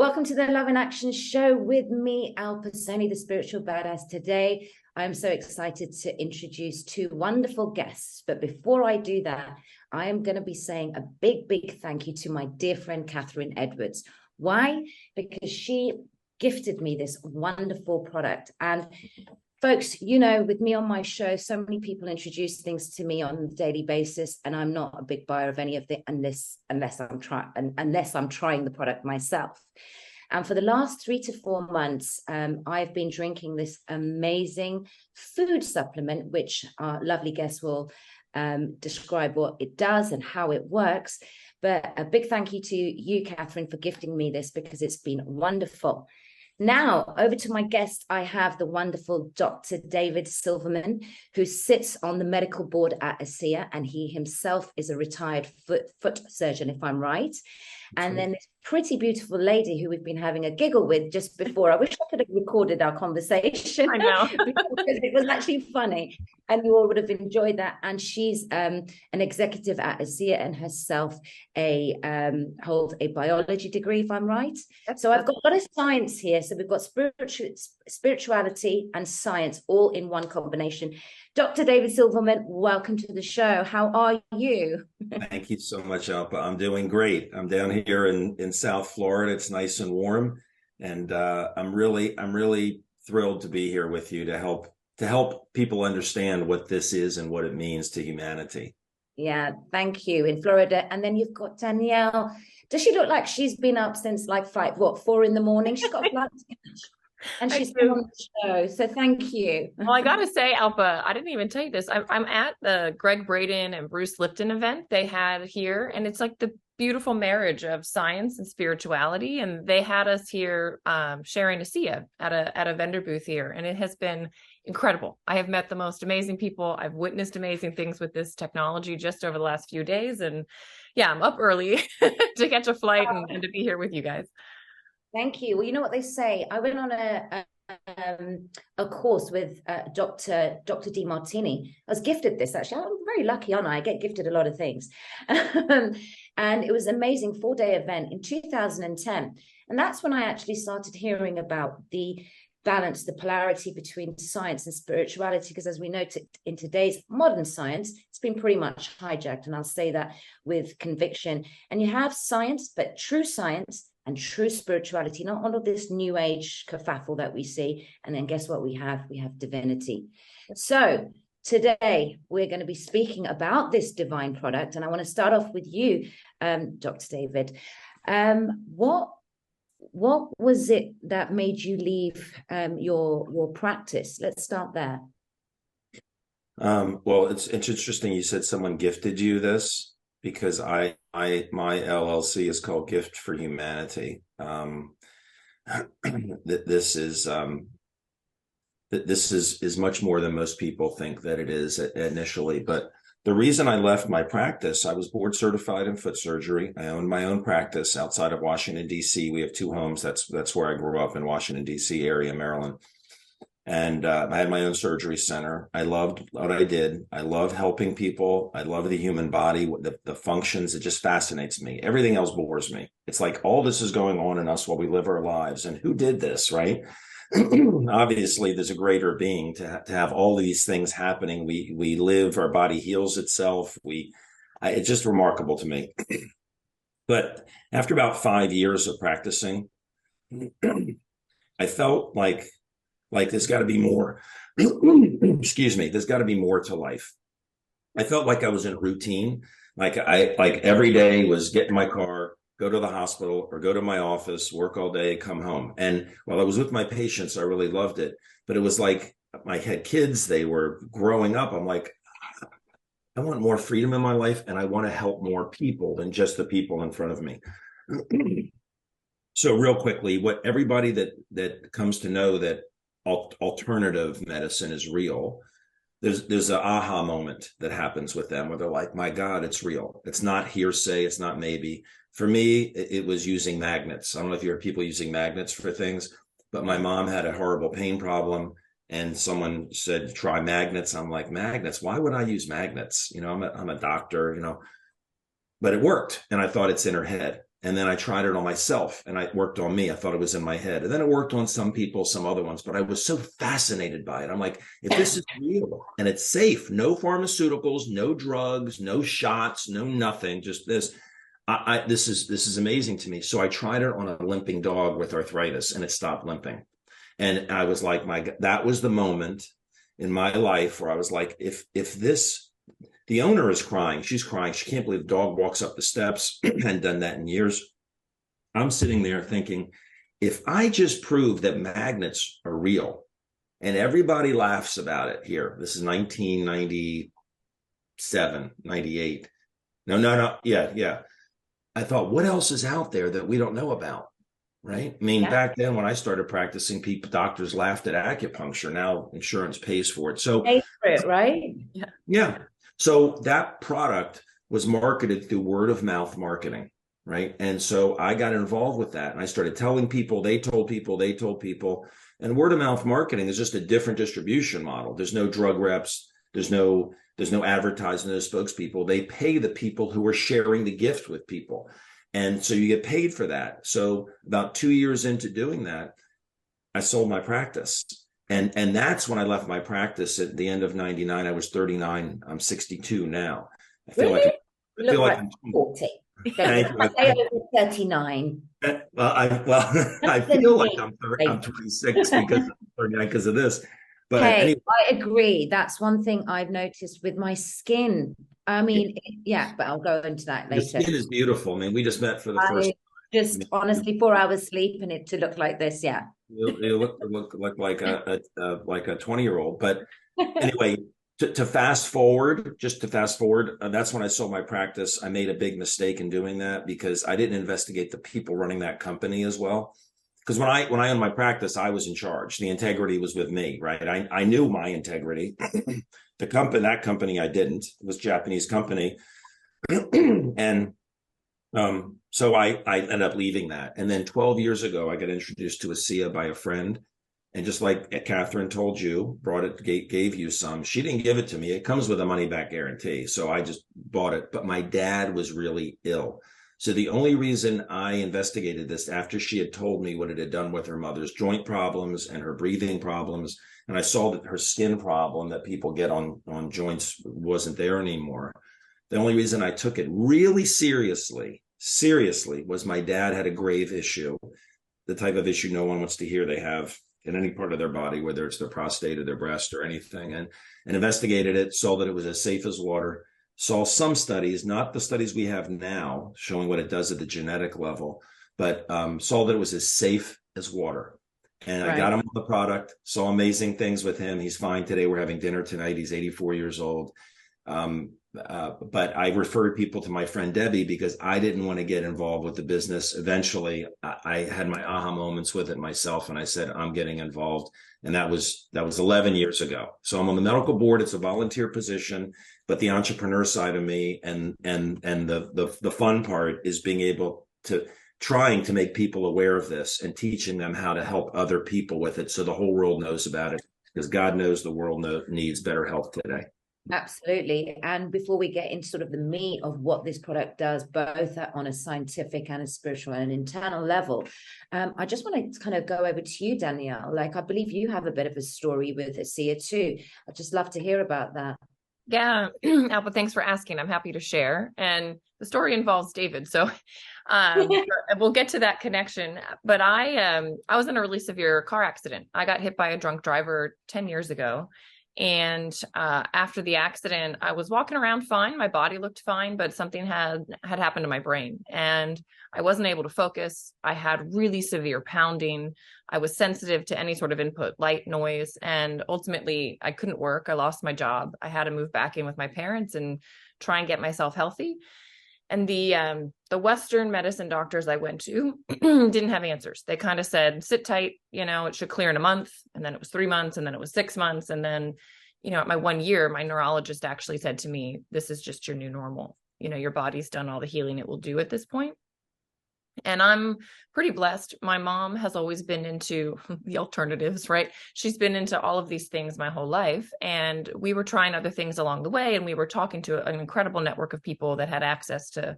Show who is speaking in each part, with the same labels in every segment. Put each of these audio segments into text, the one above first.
Speaker 1: Welcome to the Love in Action show with me, Al Pasoni, the spiritual badass. Today, I'm so excited to introduce two wonderful guests. But before I do that, I am going to be saying a big thank you to my dear friend, Catherine Edwards. Why? Because she gifted me this wonderful product. And folks, you know, with me on my show, so many people introduce things to me on a daily basis, and I'm not a big buyer of any of it unless I'm trying the product myself. And for the last 3 to 4 months, I've been drinking this amazing food supplement, which our lovely guest will describe what it does and how it works. But a big thank you to you, Catherine, for gifting me this, because it's been wonderful. Now, over to my guest, I have the wonderful Dr. David Silverman, who sits on the medical board at ASEA, and he himself is a retired foot surgeon, if I'm right. And then this pretty beautiful lady who we've been having a giggle with just before. I wish I could have recorded our conversation.
Speaker 2: I know.
Speaker 1: Because it was actually funny, and you all would have enjoyed that. And she's an executive at ASEA and herself holds a biology degree, if I'm right. So I've got a lot of science here. So we've got spirituality and science all in one combination. Dr. David Silverman, welcome to the show. How are you?
Speaker 3: Thank you so much, Alpa. I'm doing great. I'm down here in South Florida. It's nice and warm, and I'm really thrilled to be here with you to help people understand what this is and what it means to humanity.
Speaker 1: Yeah, thank you. In Florida. And then you've got Danielle. Does she look like she's been up since like 4 in the morning? She's got flight to catch. And she's been on the show. So thank you.
Speaker 2: Well, I got to say, Alpa, I didn't even tell you this. I'm at the Greg Braden and Bruce Lipton event they had here. And it's like the beautiful marriage of science and spirituality. And they had us here sharing ASEA at a vendor booth here. And it has been incredible. I have met the most amazing people. I've witnessed amazing things with this technology just over the last few days. And yeah, I'm up early to catch a flight and to be here with you guys.
Speaker 1: Thank you. Well, you know what they say. I went on a course with Dr. Demartini. I was gifted this, actually. I'm very lucky, aren't I? I get gifted a lot of things. And it was an amazing 4-day event in 2010. And that's when I actually started hearing about the balance, the polarity between science and spirituality, because as we know, in today's modern science, it's been pretty much hijacked. And I'll say that with conviction. And you have science, but true science and true spirituality, not all of this new age kerfuffle that we see. And then guess what we have? We have divinity. So today we're going to be speaking about this divine product. And I want to start off with you, Dr. David. What was it that made you leave your practice? Let's start there.
Speaker 3: Well, it's interesting you said someone gifted you this, because my LLC is called Gift for Humanity. This is much more than most people think that it is initially. But the reason I left my practice, I was board certified in foot surgery. I own my own practice outside of Washington, D.C. We have 2 homes. That's where I grew up, in Washington, D.C. area, Maryland. And I had my own surgery center. I loved what I did. I love helping people. I love the human body, the functions. It just fascinates me. Everything else bores me. It's like all this is going on in us while we live our lives. And who did this, right? Obviously, there's a greater being to have all these things happening. We live, our body heals itself. It's just remarkable to me. But after about 5 years of practicing, I felt like there's got to be more. Excuse me. There's got to be more to life. I felt like I was in a routine. Like every day was get in my car, go to the hospital, or go to my office, work all day, come home. And while I was with my patients, I really loved it. But it was like I had kids, they were growing up. I'm like, I want more freedom in my life, and I want to help more people than just the people in front of me. So real quickly, what everybody that comes to know that alternative medicine is real, there's an aha moment that happens with them where they're like, my God, it's real. It's not hearsay. It's not maybe. For me, it was using magnets. I don't know if you heard people using magnets for things, but my mom had a horrible pain problem, and someone said, try magnets. I'm like, magnets? Why would I use magnets? You know, I'm a doctor, you know, but it worked. And I thought, it's in her head. And then I tried it on myself and it worked on me. I thought it was in my head. And then it worked on some people, some other ones, but I was so fascinated by it. I'm like, if this is real and it's safe, no pharmaceuticals, no drugs, no shots, no nothing, just this. This is amazing to me. So I tried it on a limping dog with arthritis and it stopped limping. And I was like, that was the moment in my life where I was like, if this, the owner is crying, she's crying, she can't believe the dog walks up the steps, hadn't done that in years. I'm sitting there thinking, if I just prove that magnets are real and everybody laughs about it here, this is 1997, 98. No. Yeah. I thought, what else is out there that we don't know about? Right. I mean, back then when I started practicing, doctors laughed at acupuncture. Now insurance pays for it. So,
Speaker 1: pay for it, right?
Speaker 3: Yeah. So that product was marketed through word of mouth marketing. Right. And so I got involved with that and I started telling people, they told people, and word of mouth marketing is just a different distribution model. There's no drug reps. There's no advertising, no spokespeople. They pay the people who are sharing the gift with people. And so you get paid for that. So about 2 years into doing that, I sold my practice. And that's when I left my practice at the end of 99. I was 39. I'm 62 now. I feel
Speaker 1: really?
Speaker 3: like
Speaker 1: I'm 40.
Speaker 3: Thank you.
Speaker 1: I was 39.
Speaker 3: I feel like I'm 26 because of this. But
Speaker 1: hey,
Speaker 3: anyway.
Speaker 1: I agree. That's one thing I've noticed with my skin. I mean, yeah, but I'll go into that later.
Speaker 3: The skin is beautiful. I mean, we just met for the first time.
Speaker 1: Just honestly, 4 hours sleep and it to look like this, yeah.
Speaker 3: You look like a 20-year-old. But anyway, to fast forward, that's when I sold my practice. I made a big mistake in doing that because I didn't investigate the people running that company as well. Because when I owned my practice, I was in charge. The integrity was with me, right? I knew my integrity. That company, I didn't. It was a Japanese company, and so I ended up leaving that. And then 12 years ago, I got introduced to ASEA by a friend, and just like Catherine told you, gave you some. She didn't give it to me. It comes with a money back guarantee, so I just bought it. But my dad was really ill. So the only reason I investigated this after she had told me what it had done with her mother's joint problems and her breathing problems, and I saw that her skin problem that people get on joints wasn't there anymore. The only reason I took it really seriously was my dad had a grave issue, the type of issue no one wants to hear they have in any part of their body, whether it's their prostate or their breast or anything, and investigated it, saw that it was as safe as water. Saw some studies, not the studies we have now, showing what it does at the genetic level, but saw that it was as safe as water. And I got him on the product, saw amazing things with him. He's fine today. We're having dinner tonight. He's 84 years old. But I referred people to my friend Debbie because I didn't want to get involved with the business. Eventually, I had my aha moments with it myself, and I said, I'm getting involved. And that was 11 years ago. So I'm on the medical board. It's a volunteer position, but the entrepreneur side of me and the fun part is being able to trying to make people aware of this and teaching them how to help other people with it. So the whole world knows about it, because God knows the world needs better health today.
Speaker 1: Absolutely. And before we get into sort of the meat of what this product does, both on a scientific and a spiritual and an internal level, I just want to kind of go over to you, Danielle. Like, I believe you have a bit of a story with ASEA too. I'd just love to hear about that.
Speaker 2: Yeah, Alba, thanks for asking. I'm happy to share. And the story involves David, so we'll get to that connection. But I was in a really severe car accident. I got hit by a drunk driver 10 years ago. And after the accident, I was walking around fine. My body looked fine, but something had happened to my brain, and I wasn't able to focus. I had really severe pounding. I was sensitive to any sort of input, light, noise, and ultimately I couldn't work. I lost my job. I had to move back in with my parents and try and get myself healthy. And the Western medicine doctors I went to didn't have answers. They kind of said, sit tight, it should clear in a month. And then it was 3 months, and then it was 6 months. And then, at my 1 year, my neurologist actually said to me, this is just your new normal. Your body's done all the healing it will do at this point. And I'm pretty blessed. My mom has always been into the alternatives, right? She's been into all of these things my whole life. And we were trying other things along the way. And we were talking to an incredible network of people that had access to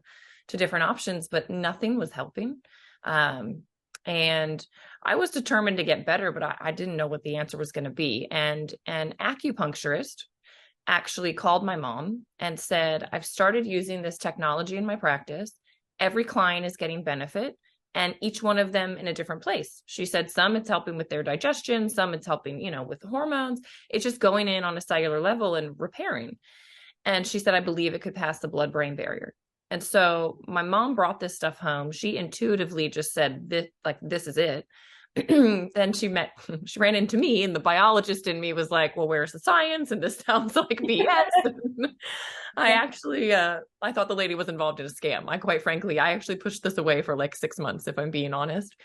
Speaker 2: to different options, but nothing was helping. And I was determined to get better, but I didn't know what the answer was going to be. And an acupuncturist actually called my mom and said, I've started using this technology in my practice. Every client is getting benefit, and each one of them in a different place. She said some it's helping with their digestion, some it's helping, with the hormones. It's just going in on a cellular level and repairing. And she said, I believe it could pass the blood-brain barrier. And so my mom brought this stuff home. She intuitively just said, this is it. Then she ran into me, and the biologist in me was like, well, where's the science? And this sounds like BS. I thought the lady was involved in a scam. Quite frankly, I actually pushed this away for like 6 months, if I'm being honest.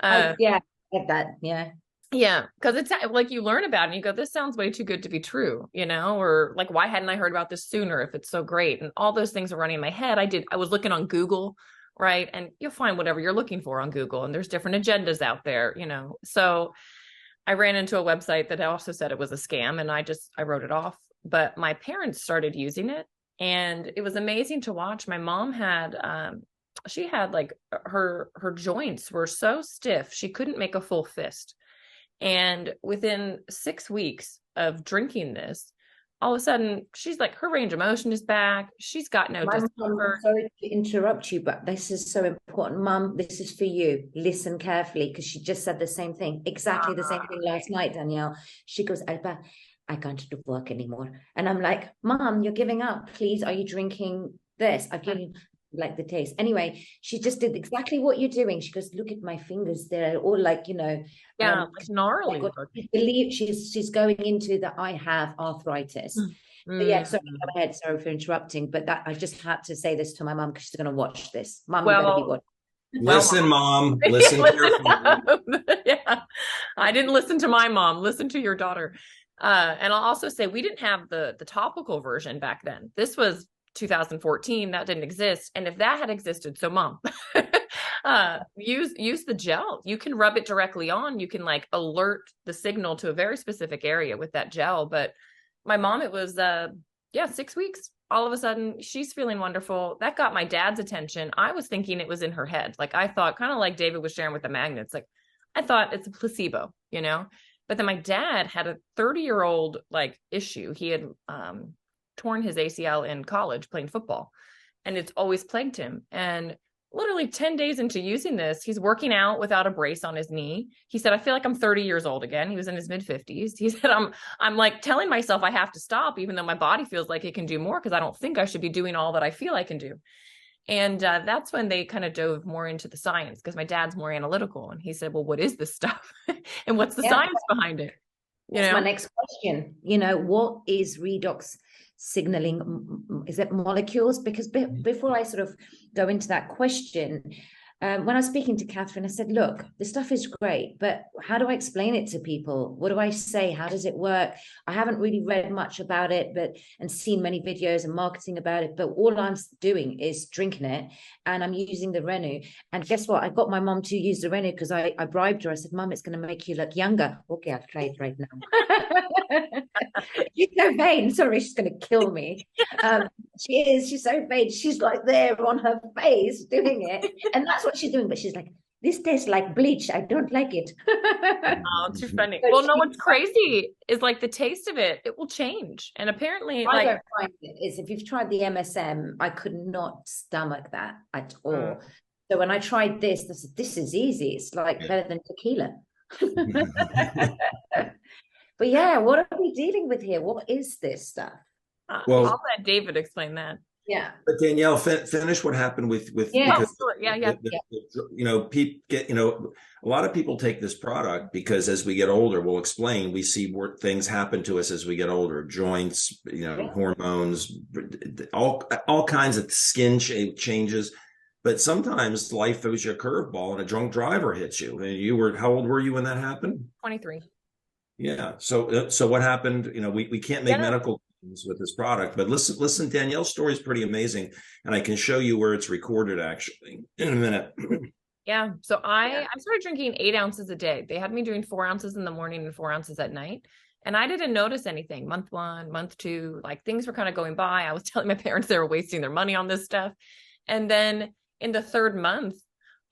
Speaker 1: Yeah, I get that. Yeah.
Speaker 2: Yeah, because it's like you learn about it and you go, this sounds way too good to be true, or like, why hadn't I heard about this sooner if it's so great? And all those things are running in my head. I was looking on Google, right? And you'll find whatever you're looking for on Google, and there's different agendas out there, So I ran into a website that also said it was a scam, and I wrote it off. But my parents started using it, and it was amazing to watch. My mom had, she had like her joints were so stiff, she couldn't make a full fist. And within 6 weeks of drinking this, all of a sudden, she's like, her range of motion is back. She's got no discomfort.
Speaker 1: Sorry to interrupt you, but this is so important. Mum, this is for you. Listen carefully, because she just said the same thing, exactly the same thing last night, Danielle. She goes, Alba, I can't do work anymore. And I'm like, Mum, you're giving up. Please, are you drinking this? I've given you like the taste. Anyway, she just did exactly what you're doing. She goes, look at my fingers. They're all like,
Speaker 2: like gnarly.
Speaker 1: I believe she's going into the I have arthritis. But yeah, sorry, go ahead. Sorry for interrupting, but that I just had to say this to my mum because she's going to watch this. Mum, you better be watching.
Speaker 3: Listen, Mom. Listen carefully.
Speaker 2: Yeah, I didn't listen to my mom. Listen to your daughter. And I'll also say we didn't have the topical version back then. This was 2014. That didn't exist. And if that had existed, so Mom, use the gel. You can rub it directly on. You can like alert the signal to a very specific area with that gel. But my mom, it was 6 weeks. All of a sudden, she's feeling wonderful. That got my dad's attention. I was thinking it was in her head. Like I thought, kind of like David was sharing with the magnets. Like I thought it's a placebo, But then my dad had a 30-year-old like issue. He had torn his ACL in college playing football, and it's always plagued him. And literally 10 days into using this, he's working out without a brace on his knee. He said, I feel like I'm 30 years old again. He was in his mid-50s. He said, I'm like telling myself I have to stop, even though my body feels like it can do more, because I don't think I should be doing all that I feel I can do. And that's when they kind of dove more into the science, because my dad's more analytical. And he said, well, what is this stuff? And what's the science behind it?
Speaker 1: That's my next question. What is redox signaling? Is it molecules? Because before I sort of go into that question, when I was speaking to Catherine, I said, look, this stuff is great, but how do I explain it to people? What do I say? How does it work? I haven't really read much about it, and seen many videos and marketing about it, but all I'm doing is drinking it, and I'm using the Renu. And guess what? I got my mom to use the Renu because I bribed her. I said, Mom, it's going to make you look younger. Okay, I'll try it right now. She's so vain. Sorry, she's going to kill me. She's so vain. She's like there on her face doing it. And that's what she's doing. But she's like, this tastes like bleach. I don't like it.
Speaker 2: Oh, too funny. Well, no, what's crazy is like the taste of it will change. And apparently,
Speaker 1: I don't find it is if you've tried the MSM, I could not stomach that at all. So when I tried this is easy. It's like better than tequila. But yeah, what are we dealing with here? What is this stuff?
Speaker 3: Well,
Speaker 2: I'll let David explain that.
Speaker 1: Yeah.
Speaker 3: But Danielle, finish what happened with
Speaker 1: yeah.
Speaker 3: because
Speaker 2: Sure. Yeah.
Speaker 3: People get, a lot of people take this product because as we get older, we'll explain, we see more things happen to us as we get older, joints, hormones, all kinds of skin shape changes. But sometimes life throws you a curveball and a drunk driver hits you. And how old were you when that happened?
Speaker 2: 23.
Speaker 3: Yeah. So what happened? We can't make medical claims with this product, but listen, Danielle's story is pretty amazing, and I can show you where it's recorded actually in a minute.
Speaker 2: Yeah. So I started drinking 8 ounces a day. They had me doing 4 ounces in the morning and 4 ounces at night. And I didn't notice anything. Month 1, month 2, like things were kind of going by. I was telling my parents they were wasting their money on this stuff. And then in the third month,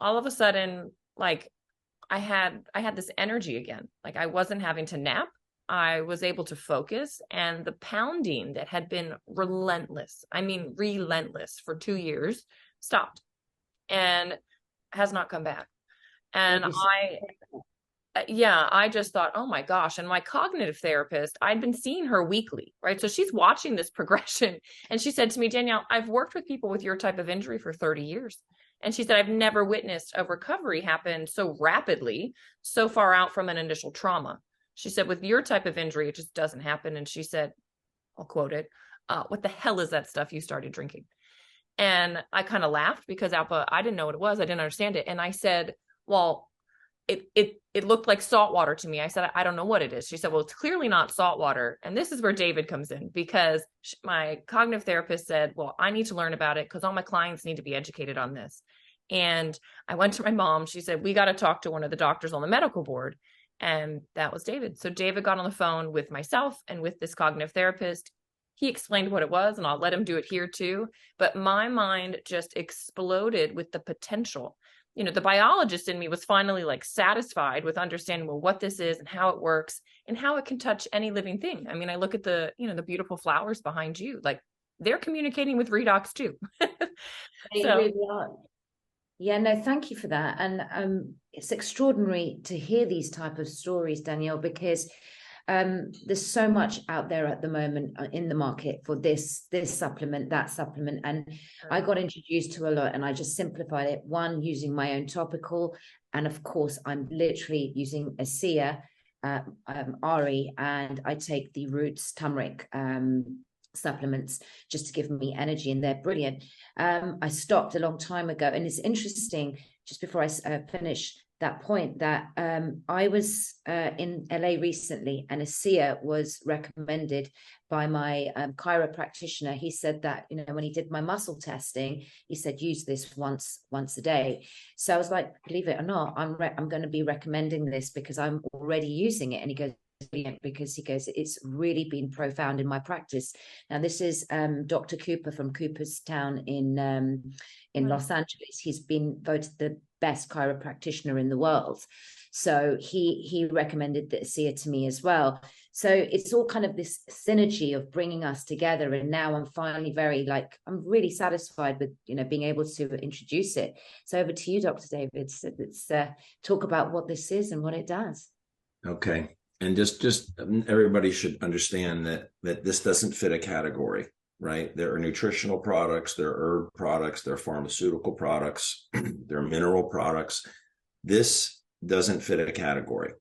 Speaker 2: all of a sudden, like I had this energy again. Like I wasn't having to nap. I was able to focus, and the pounding that had been relentless, I mean, relentless for 2 years, stopped and has not come back. And I just thought, oh my gosh. And my cognitive therapist, I'd been seeing her weekly, right? So she's watching this progression. And she said to me, Danielle, I've worked with people with your type of injury for 30 years. And she said, I've never witnessed a recovery happen so rapidly, so far out from an initial trauma. She said, with your type of injury, it just doesn't happen. And she said, I'll quote it, what the hell is that stuff you started drinking? And I kind of laughed because Alpa, I didn't know what it was. I didn't understand it. And I said, well, it looked like salt water to me. I said, I don't know what it is. She said, well, it's clearly not salt water. And this is where David comes in, because my cognitive therapist said, well, I need to learn about it because all my clients need to be educated on this. And I went to my mom. She said, we got to talk to one of the doctors on the medical board. And that was David. So David got on the phone with myself and with this cognitive therapist. He explained what it was, and I'll let him do it here too. But my mind just exploded with the potential. You know, the biologist in me was finally like satisfied with understanding, well, what this is and how it works and how it can touch any living thing. I mean, I look at the, you know, the beautiful flowers behind you, like they're communicating with Redox too.
Speaker 1: They really are. Yeah, no, thank you for that. And it's extraordinary to hear these type of stories, Danielle, because there's so much out there at the moment in the market for this supplement, that supplement. And I got introduced to a lot, and I just simplified it. One, using my own topical. And of course, I'm literally using ASEA, ARII, and I take the Roots turmeric supplements just to give me energy, and they're brilliant. I stopped a long time ago, and it's interesting, just before I finish that point, that I was in LA recently, and ASEA was recommended by my chiropractor. He said that, you know, when he did my muscle testing, he said, use this once a day. So I was like, believe it or not, I'm going to be recommending this because I'm already using it. And he goes, because he goes, it's really been profound in my practice. Now, this is Dr. Cooper from Cooperstown in Los Angeles. He's been voted the best chiropractor in the world. So he recommended the ASEA to me as well. So it's all kind of this synergy of bringing us together. And now I'm finally I'm really satisfied with, you know, being able to introduce it. So over to you, Dr. David. So let's talk about what this is and what it does.
Speaker 3: Okay. And just everybody should understand that this doesn't fit a category, right? There are nutritional products, there are herb products, there are pharmaceutical products, there are mineral products. This doesn't fit a category,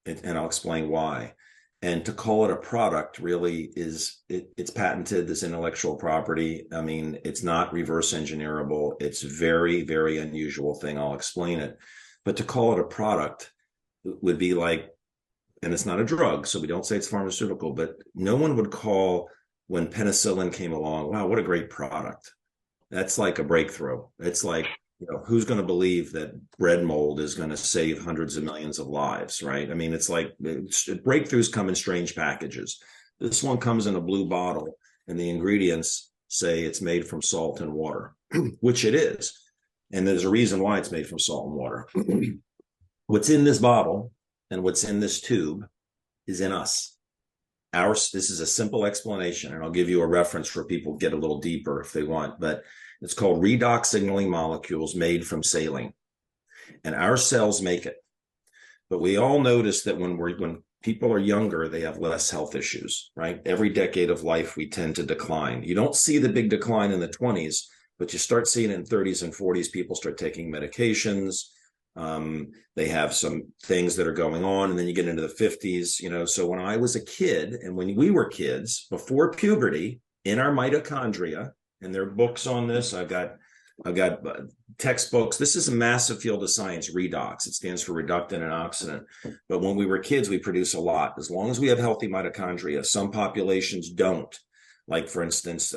Speaker 3: and I'll explain why. And to call it a product really is, it's patented, this intellectual property. I mean, it's not reverse engineerable. It's a very, very unusual thing. I'll explain it. But to call it a product would be like, and it's not a drug, so we don't say it's pharmaceutical, but no one would call, when penicillin came along, wow, what a great product. That's like a breakthrough. It's like, you know, who's going to believe that bread mold is going to save hundreds of millions of lives, right? I mean, it's like breakthroughs come in strange packages. This one comes in a blue bottle, and the ingredients say it's made from salt and water, which it is. And there's a reason why it's made from salt and water. What's in this bottle and what's in this tube is in us. This is a simple explanation, and I'll give you a reference for people to get a little deeper if they want, but it's called redox signaling molecules made from saline, and our cells make it. But we all notice that when people are younger, they have less health issues, right? Every decade of life, we tend to decline. You don't see the big decline in the 20s, but you start seeing it in 30s and 40s. People start taking medications. They have some things that are going on, and then you get into the 50s, you know. So when I was a kid, and when we were kids, before puberty, in our mitochondria, and there are books on this, I've got textbooks. This is a massive field of science, redox. It stands for reductant and oxidant. But when we were kids, we produce a lot. As long as we have healthy mitochondria. Some populations don't. Like, for instance,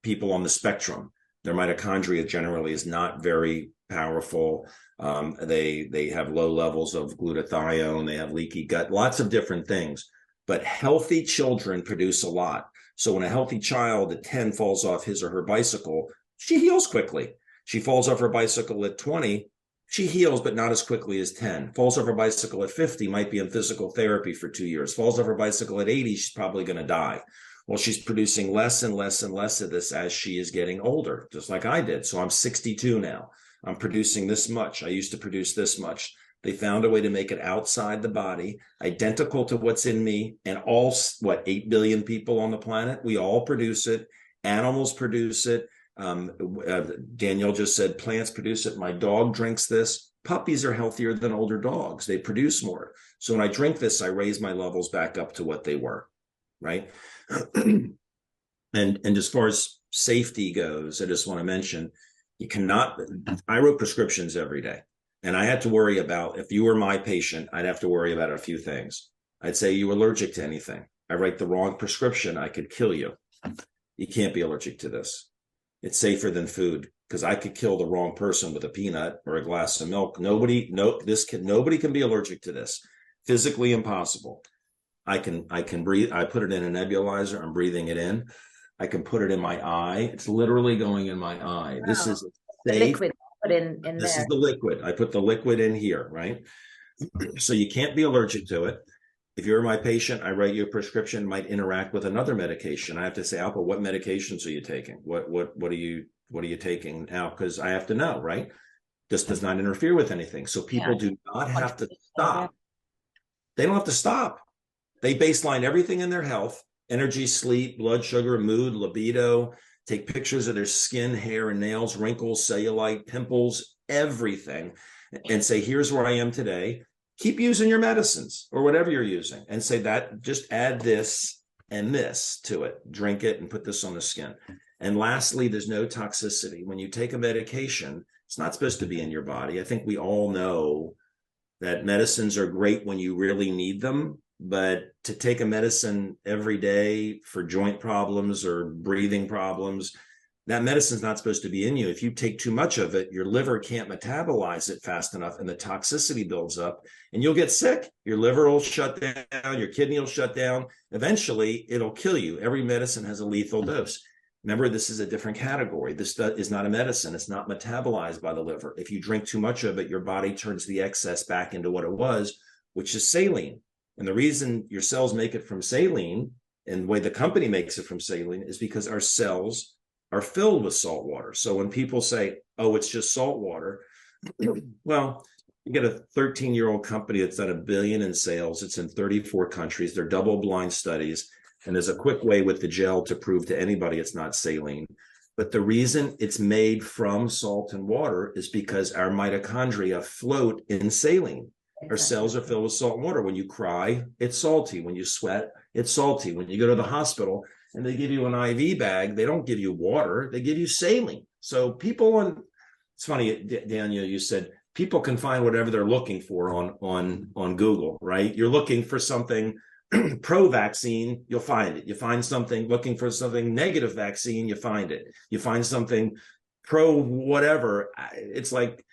Speaker 3: people on the spectrum, their mitochondria generally is not very powerful. They have low levels of glutathione. They have leaky gut, lots of different things. But healthy children produce a lot. So when a healthy child at 10 falls off his or her bicycle, she heals quickly. She falls off her bicycle at 20, she heals, but not as quickly as 10. Falls off her bicycle at 50, might be in physical therapy for 2 years. Falls off her bicycle at 80, she's probably going to die. Well, she's producing less and less and less of this as she is getting older, just like I did. So I'm 62 now. I'm producing this much. I used to produce this much. They found a way to make it outside the body, identical to what's in me, and all, 8 billion people on the planet, we all produce it. Animals produce it. Danielle just said plants produce it. My dog drinks this. Puppies are healthier than older dogs. They produce more. So when I drink this, I raise my levels back up to what they were, right? and as far as safety goes, I just want to mention, you cannot, I wrote prescriptions every day. And I had to worry about, if you were my patient, I'd have to worry about a few things. I'd say, you allergic to anything? I write the wrong prescription, I could kill you. You can't be allergic to this. It's safer than food, because I could kill the wrong person with a peanut or a glass of milk. Nobody can be allergic to this. Physically impossible. I can breathe. I put it in a nebulizer. I'm breathing it in. I can put it in my eye. It's literally going in my eye. Wow. This is safe.
Speaker 1: The liquid put in
Speaker 3: this
Speaker 1: there.
Speaker 3: Is the liquid. I put the liquid in here, right? So you can't be allergic to it. If you're my patient, I write you a prescription, might interact with another medication. I have to say, Alpha, what medications are you taking? What are you taking now? Because I have to know, right? This does not interfere with anything. So people do not have to stop. They don't have to stop. They baseline everything in their health: energy, sleep, blood sugar, mood, libido, take pictures of their skin, hair, and nails, wrinkles, cellulite, pimples, everything, and say, here's where I am today. Keep using your medicines or whatever you're using, and say that, just add this and this to it. Drink it and put this on the skin. And lastly, there's no toxicity. When you take a medication, it's not supposed to be in your body. I think we all know that medicines are great when you really need them, but to take a medicine every day for joint problems or breathing problems, that medicine's not supposed to be in you. If you take too much of it, your liver can't metabolize it fast enough, and the toxicity builds up, and you'll get sick. Your liver will shut down, your kidney will shut down. Eventually, it'll kill you. Every medicine has a lethal dose. Remember, this is a different category. This is not a medicine. It's not metabolized by the liver. If you drink too much of it, your body turns the excess back into what it was, which is saline. And the reason your cells make it from saline, and the way the company makes it from saline, is because our cells are filled with salt water. So when people say, oh, it's just salt water, well, you get a 13-year-old company that's done $1 billion in sales. It's in 34 countries. They're double-blind studies. And there's a quick way with the gel to prove to anybody it's not saline. But the reason it's made from salt and water is because our mitochondria float in saline. Our cells are filled with salt and water. When you cry, it's salty. When you sweat, it's salty. When you go to the hospital and they give you an IV bag, they don't give you water, they give you saline. So people it's funny, Danielle, you said people can find whatever they're looking for on Google, right? You're looking for something pro-vaccine, you'll find it. You find something, looking for something negative vaccine, you find it. You find something pro whatever. It's like,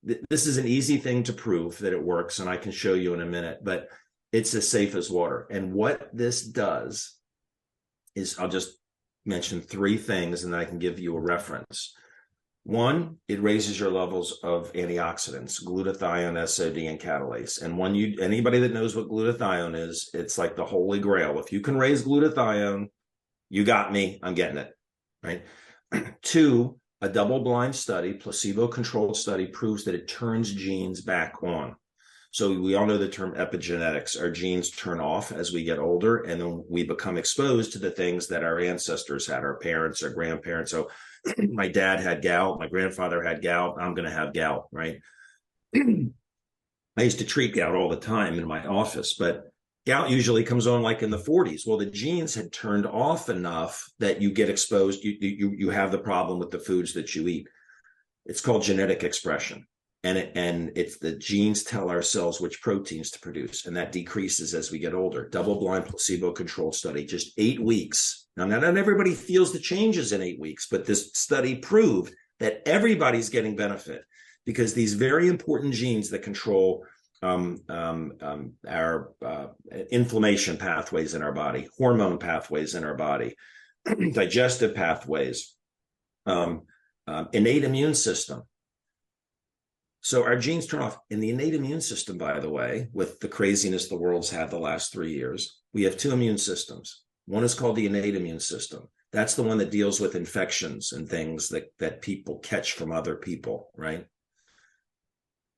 Speaker 3: this is an easy thing to prove that it works, and I can show you in a minute, but it's as safe as water. And what this does is, I'll just mention 3 things and then I can give you a reference. 1, it raises your levels of antioxidants, glutathione, SOD, and catalase. And anybody that knows what glutathione is, it's like the holy grail. If you can raise glutathione, you got me, I'm getting it, right? 2, a double-blind study, placebo-controlled study, proves that it turns genes back on. So we all know the term epigenetics. Our genes turn off as we get older, and then we become exposed to the things that our ancestors had, our parents, our grandparents. So my dad had gout, my grandfather had gout, I'm going to have gout, right? I used to treat gout all the time in my office, but gout usually comes on like in the 40s. Well, the genes had turned off enough that you get exposed. You have the problem with the foods that you eat. It's called genetic expression. And it's the genes tell our cells which proteins to produce, and that decreases as we get older. Double-blind, placebo-controlled study, just 8 weeks. Now, not everybody feels the changes in 8 weeks, but this study proved that everybody's getting benefit, because these very important genes that control our inflammation pathways in our body, hormone pathways in our body, digestive pathways, Innate immune system. So our genes turn off. In the innate immune system, by the way, with the craziness the world's had the last 3 years, we have two immune systems. One is called the innate immune system. That's the one that deals with infections and things that people catch from other people, right?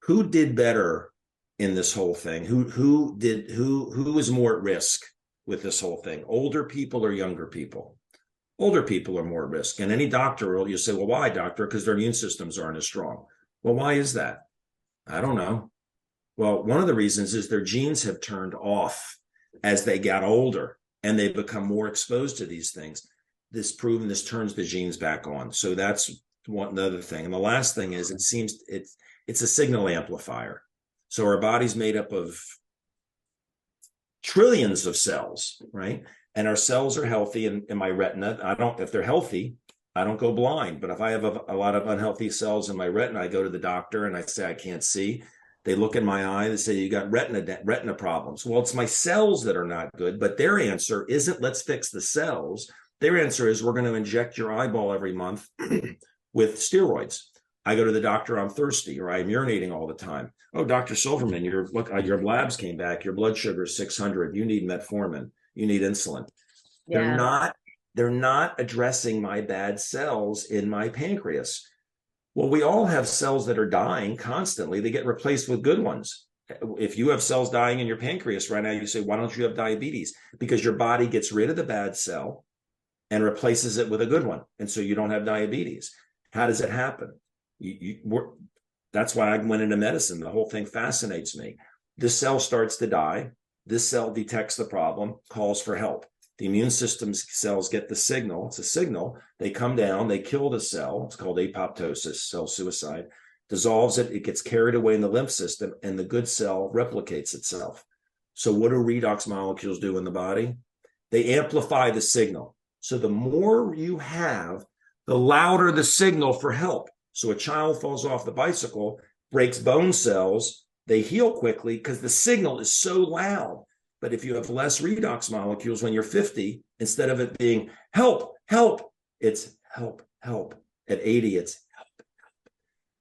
Speaker 3: Who did better in this whole thing? Who is more at risk with this whole thing? Older people or younger people? Older people are more at risk. And any doctor will, you say, well, why, doctor? Because their immune systems aren't as strong. Well, why is that? I don't know. Well, one of the reasons is their genes have turned off as they got older and they become more exposed to these things. This turns the genes back on. So that's another thing. And the last thing is it's a signal amplifier. So our body's made up of trillions of cells, right? And our cells are healthy in my retina. If they're healthy, I don't go blind. But if I have a lot of unhealthy cells in my retina, I go to the doctor and I say, I can't see. They look in my eye, they say, you got retina problems. Well, it's my cells that are not good, but their answer isn't, let's fix the cells. Their answer is, we're going to inject your eyeball every month with steroids. I go to the doctor, I'm thirsty, or I'm urinating all the time. Oh, Dr. Silverman, your labs came back. Your blood sugar is 600. You need metformin. You need insulin. Yeah. They're not addressing my bad cells in my pancreas. Well, we all have cells that are dying constantly. They get replaced with good ones. If you have cells dying in your pancreas right now, you say, why don't you have diabetes? Because your body gets rid of the bad cell and replaces it with a good one. And so you don't have diabetes. How does it happen? That's why I went into medicine. The whole thing fascinates me. This cell starts to die. This cell detects the problem, calls for help. The immune system's cells get the signal. It's a signal. They come down, they kill the cell. It's called apoptosis, cell suicide. Dissolves it. It gets carried away in the lymph system, and the good cell replicates itself. So what do redox molecules do in the body? They amplify the signal. So the more you have, the louder the signal for help. So a child falls off the bicycle, breaks bone cells, they heal quickly because the signal is so loud. But if you have less redox molecules when you're 50, instead of it being help, help, it's help, help. At 80, it's help, help.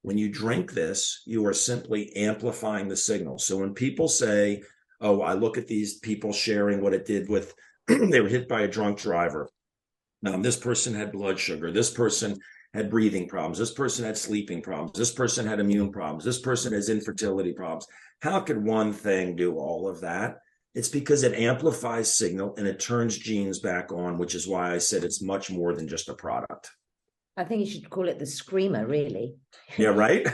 Speaker 3: When you drink this, you are simply amplifying the signal. So when people say, oh, I look at these people sharing what it did with, they were hit by a drunk driver. This person had blood sugar. This person had breathing problems. This person had sleeping problems. This person had immune problems. This person has infertility problems. How could one thing do all of that? It's because it amplifies signal and it turns genes back on, which is why I said it's much more than just a product.
Speaker 1: I think you should call it the screamer, really.
Speaker 3: Yeah, right?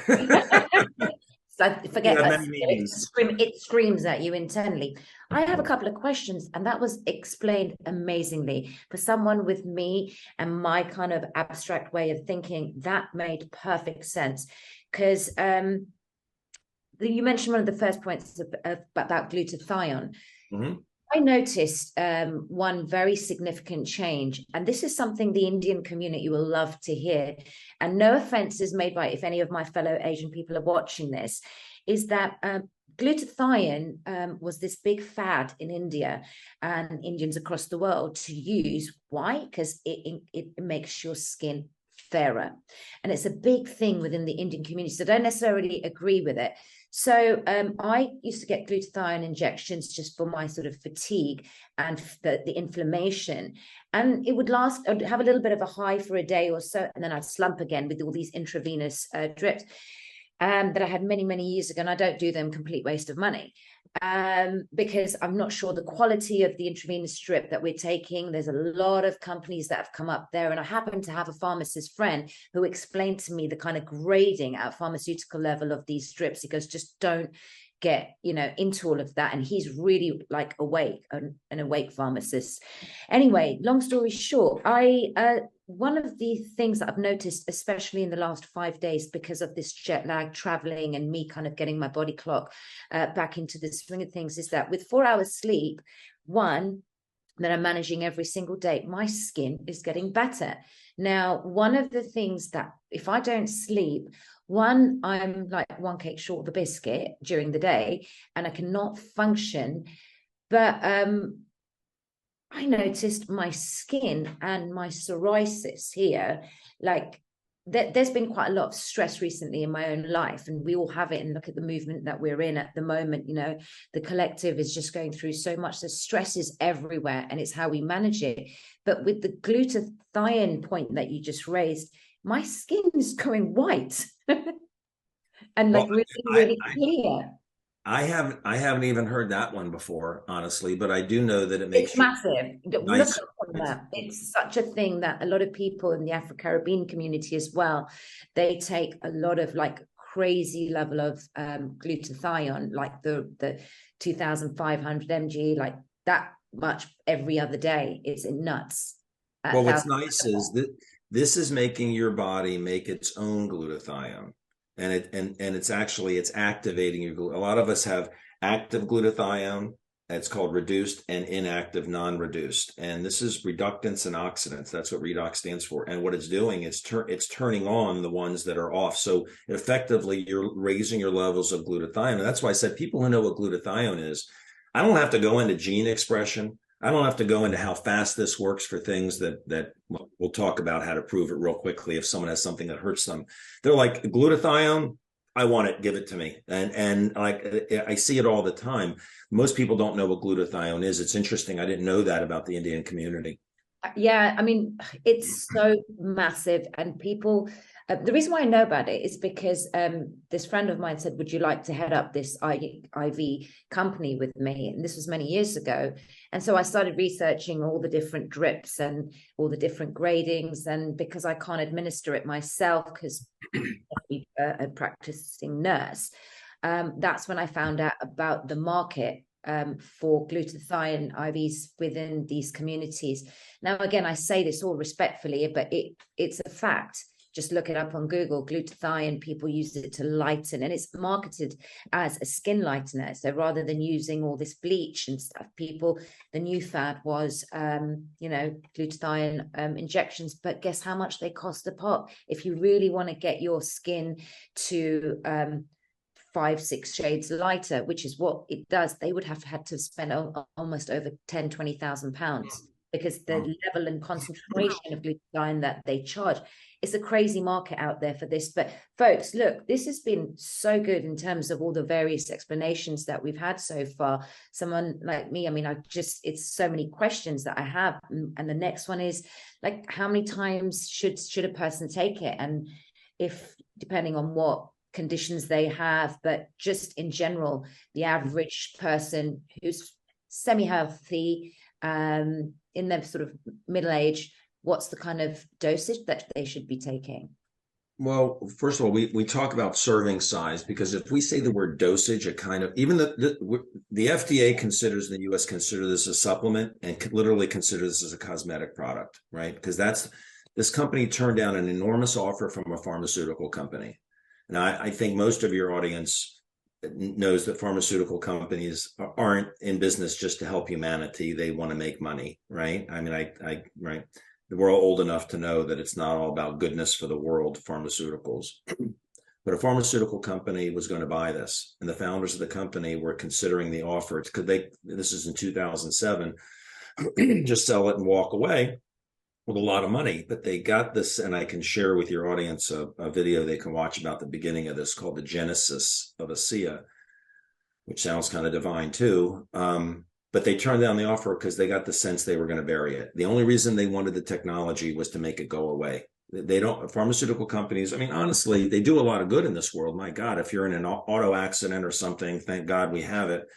Speaker 1: So forget that. It screams at you internally. I have a couple of questions, and that was explained amazingly. For someone with me and my kind of abstract way of thinking, that made perfect sense. Because you mentioned one of the first points about glutathione. Mm-hmm. I noticed one very significant change, and this is something the Indian community will love to hear. And no offense is made by if any of my fellow Asian people are watching this, is that glutathione was this big fad in India and Indians across the world to use. Why? Because it makes your skin fairer. And it's a big thing within the Indian community. So I don't necessarily agree with it. So I used to get glutathione injections just for my sort of fatigue and the inflammation. And it would last, I'd have a little bit of a high for a day or so, and then I'd slump again with all these intravenous drips that I had many, many years ago. And I don't do them, complete waste of money. Because I'm not sure the quality of the intravenous drip that we're taking. There's a lot of companies that have come up there, and I happen to have a pharmacist friend who explained to me the kind of grading at pharmaceutical level of these strips. He goes, just don't get into all of that, and he's really like an awake pharmacist. Anyway, long story short, one of the things that I've noticed, especially in the last 5 days, because of this jet lag, traveling, and me kind of getting my body clock back into the swing of things, is that with 4 hours sleep, one that I'm managing every single day, my skin is getting better. Now, one of the things that if I don't sleep, one, I'm like one cake short of a biscuit during the day, and I cannot function. But I noticed my skin and my psoriasis here, like there's been quite a lot of stress recently in my own life, and we all have it. And look at the movement that we're in at the moment. You know, the collective is just going through so much. The stress is everywhere, and it's how we manage it. But with the glutathione point that you just raised, my skin's going white and like really clear.
Speaker 3: I haven't even heard that one before, honestly, but I do know that it makes
Speaker 1: it's massive.
Speaker 3: Nice.
Speaker 1: Look up on that. It's such a thing that a lot of people in the Afro-Caribbean community as well, they take a lot of like crazy level of glutathione, like the 2,500 mg, like that much every other day. It's nuts.
Speaker 3: Well, what's nice is that this is making your body make its own glutathione. And it's activating your. A lot of us have active glutathione. It's called reduced, and inactive non-reduced. And this is reductants and oxidants. That's what Redox stands for. And what it's doing is it's turning on the ones that are off. So effectively, you're raising your levels of glutathione. And that's why I said people who know what glutathione is, I don't have to go into gene expression. I don't have to go into how fast this works for things that we'll talk about how to prove it real quickly. If someone has something that hurts them, they're like, glutathione, I want it, give it to me. And like, I see it all the time. Most people don't know what glutathione is. It's interesting. I didn't know that about the Indian community.
Speaker 1: Yeah, I mean, it's so massive, and people, the reason why I know about it is because this friend of mine said, would you like to head up this IV company with me? And this was many years ago. And so I started researching all the different drips and all the different gradings. And because I can't administer it myself, because I'm a practicing nurse, that's when I found out about the market for glutathione IVs within these communities. Now, again, I say this all respectfully, but it's a fact. Just look it up on Google. Glutathione, people use it to lighten, and it's marketed as a skin lightener. So rather than using all this bleach and stuff, the new fad was, glutathione injections. But guess how much they cost a pop? If you really want to get your skin to 5-6 shades lighter, which is what it does, they would have had to spend almost over 10,000-20,000 pounds, because the level and concentration of glutathione that they charge. It's a crazy market out there for this. But folks, look, this has been so good in terms of all the various explanations that we've had so far. Someone like me, I mean, it's so many questions that I have. And the next one is like, how many times should a person take it? And if, depending on what conditions they have, but just in general, the average person who's semi-healthy, in their sort of middle age, what's the kind of dosage that they should be taking?
Speaker 3: Well, first of all, we talk about serving size, because if we say the word dosage, it kind of, even the FDA considers, the US consider this a supplement, and literally consider this as a cosmetic product, right? Because this company turned down an enormous offer from a pharmaceutical company. And I think most of your audience knows that pharmaceutical companies aren't in business just to help humanity. They want to make money, right? I mean, right. We're all old enough to know that it's not all about goodness for the world, pharmaceuticals. But a pharmaceutical company was going to buy this, and the founders of the company were considering the offer. It's because this is in 2007, just sell it and walk away with a lot of money. But they got this, and I can share with your audience a video they can watch about the beginning of this, called The Genesis of ASEA, which sounds kind of divine too. But they turned down the offer because they got the sense they were going to bury it. The only reason they wanted the technology was to make it go away. Pharmaceutical companies, I mean, honestly, they do a lot of good in this world. My God, if you're in an auto accident or something, thank God we have it.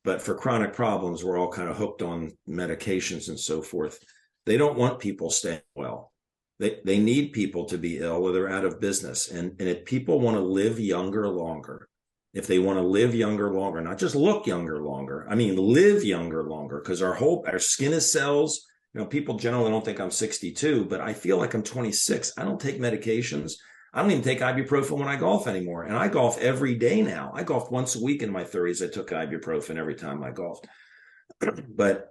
Speaker 3: But for chronic problems, we're all kind of hooked on medications and so forth. They don't want people staying well. They need people to be ill, or they're out of business. And if people want to live younger longer, if they want to live younger longer, not just look younger longer, I mean, live younger longer, because our skin is cells. You know, people generally don't think I'm 62, but I feel like I'm 26. I don't take medications. I don't even take ibuprofen when I golf anymore. And I golf every day now. I golfed once a week in my 30s. I took ibuprofen every time I golfed. But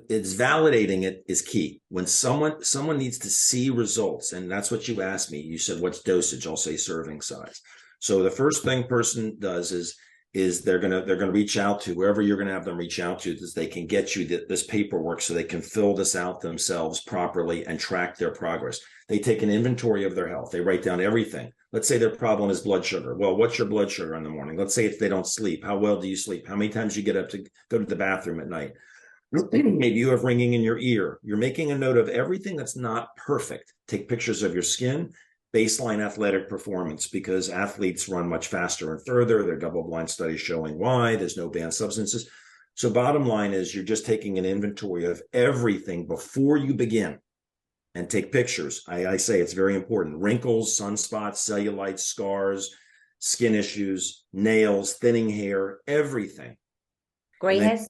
Speaker 3: it's validating it is key. When someone needs to see results, and that's what you asked me. You said, what's dosage? I'll say serving size. So the first thing person does is is they're gonna reach out to wherever you're gonna have them reach out to, is they can get you this paperwork so they can fill this out themselves properly and track their progress. They take an inventory of their health. They write down everything. Let's say their problem is blood sugar. Well, what's your blood sugar in the morning? Let's say if they don't sleep, how well do you sleep? How many times you get up to go to the bathroom at night? Maybe you have ringing in your ear. You're making a note of everything that's not perfect. Take pictures of your skin, baseline athletic performance, because athletes run much faster and further. There are double-blind studies showing why. There's no banned substances. So bottom line is you're just taking an inventory of everything before you begin, and take pictures. I say it's very important. Wrinkles, sunspots, cellulites, scars, skin issues, nails, thinning hair, everything.
Speaker 1: Gray hairs?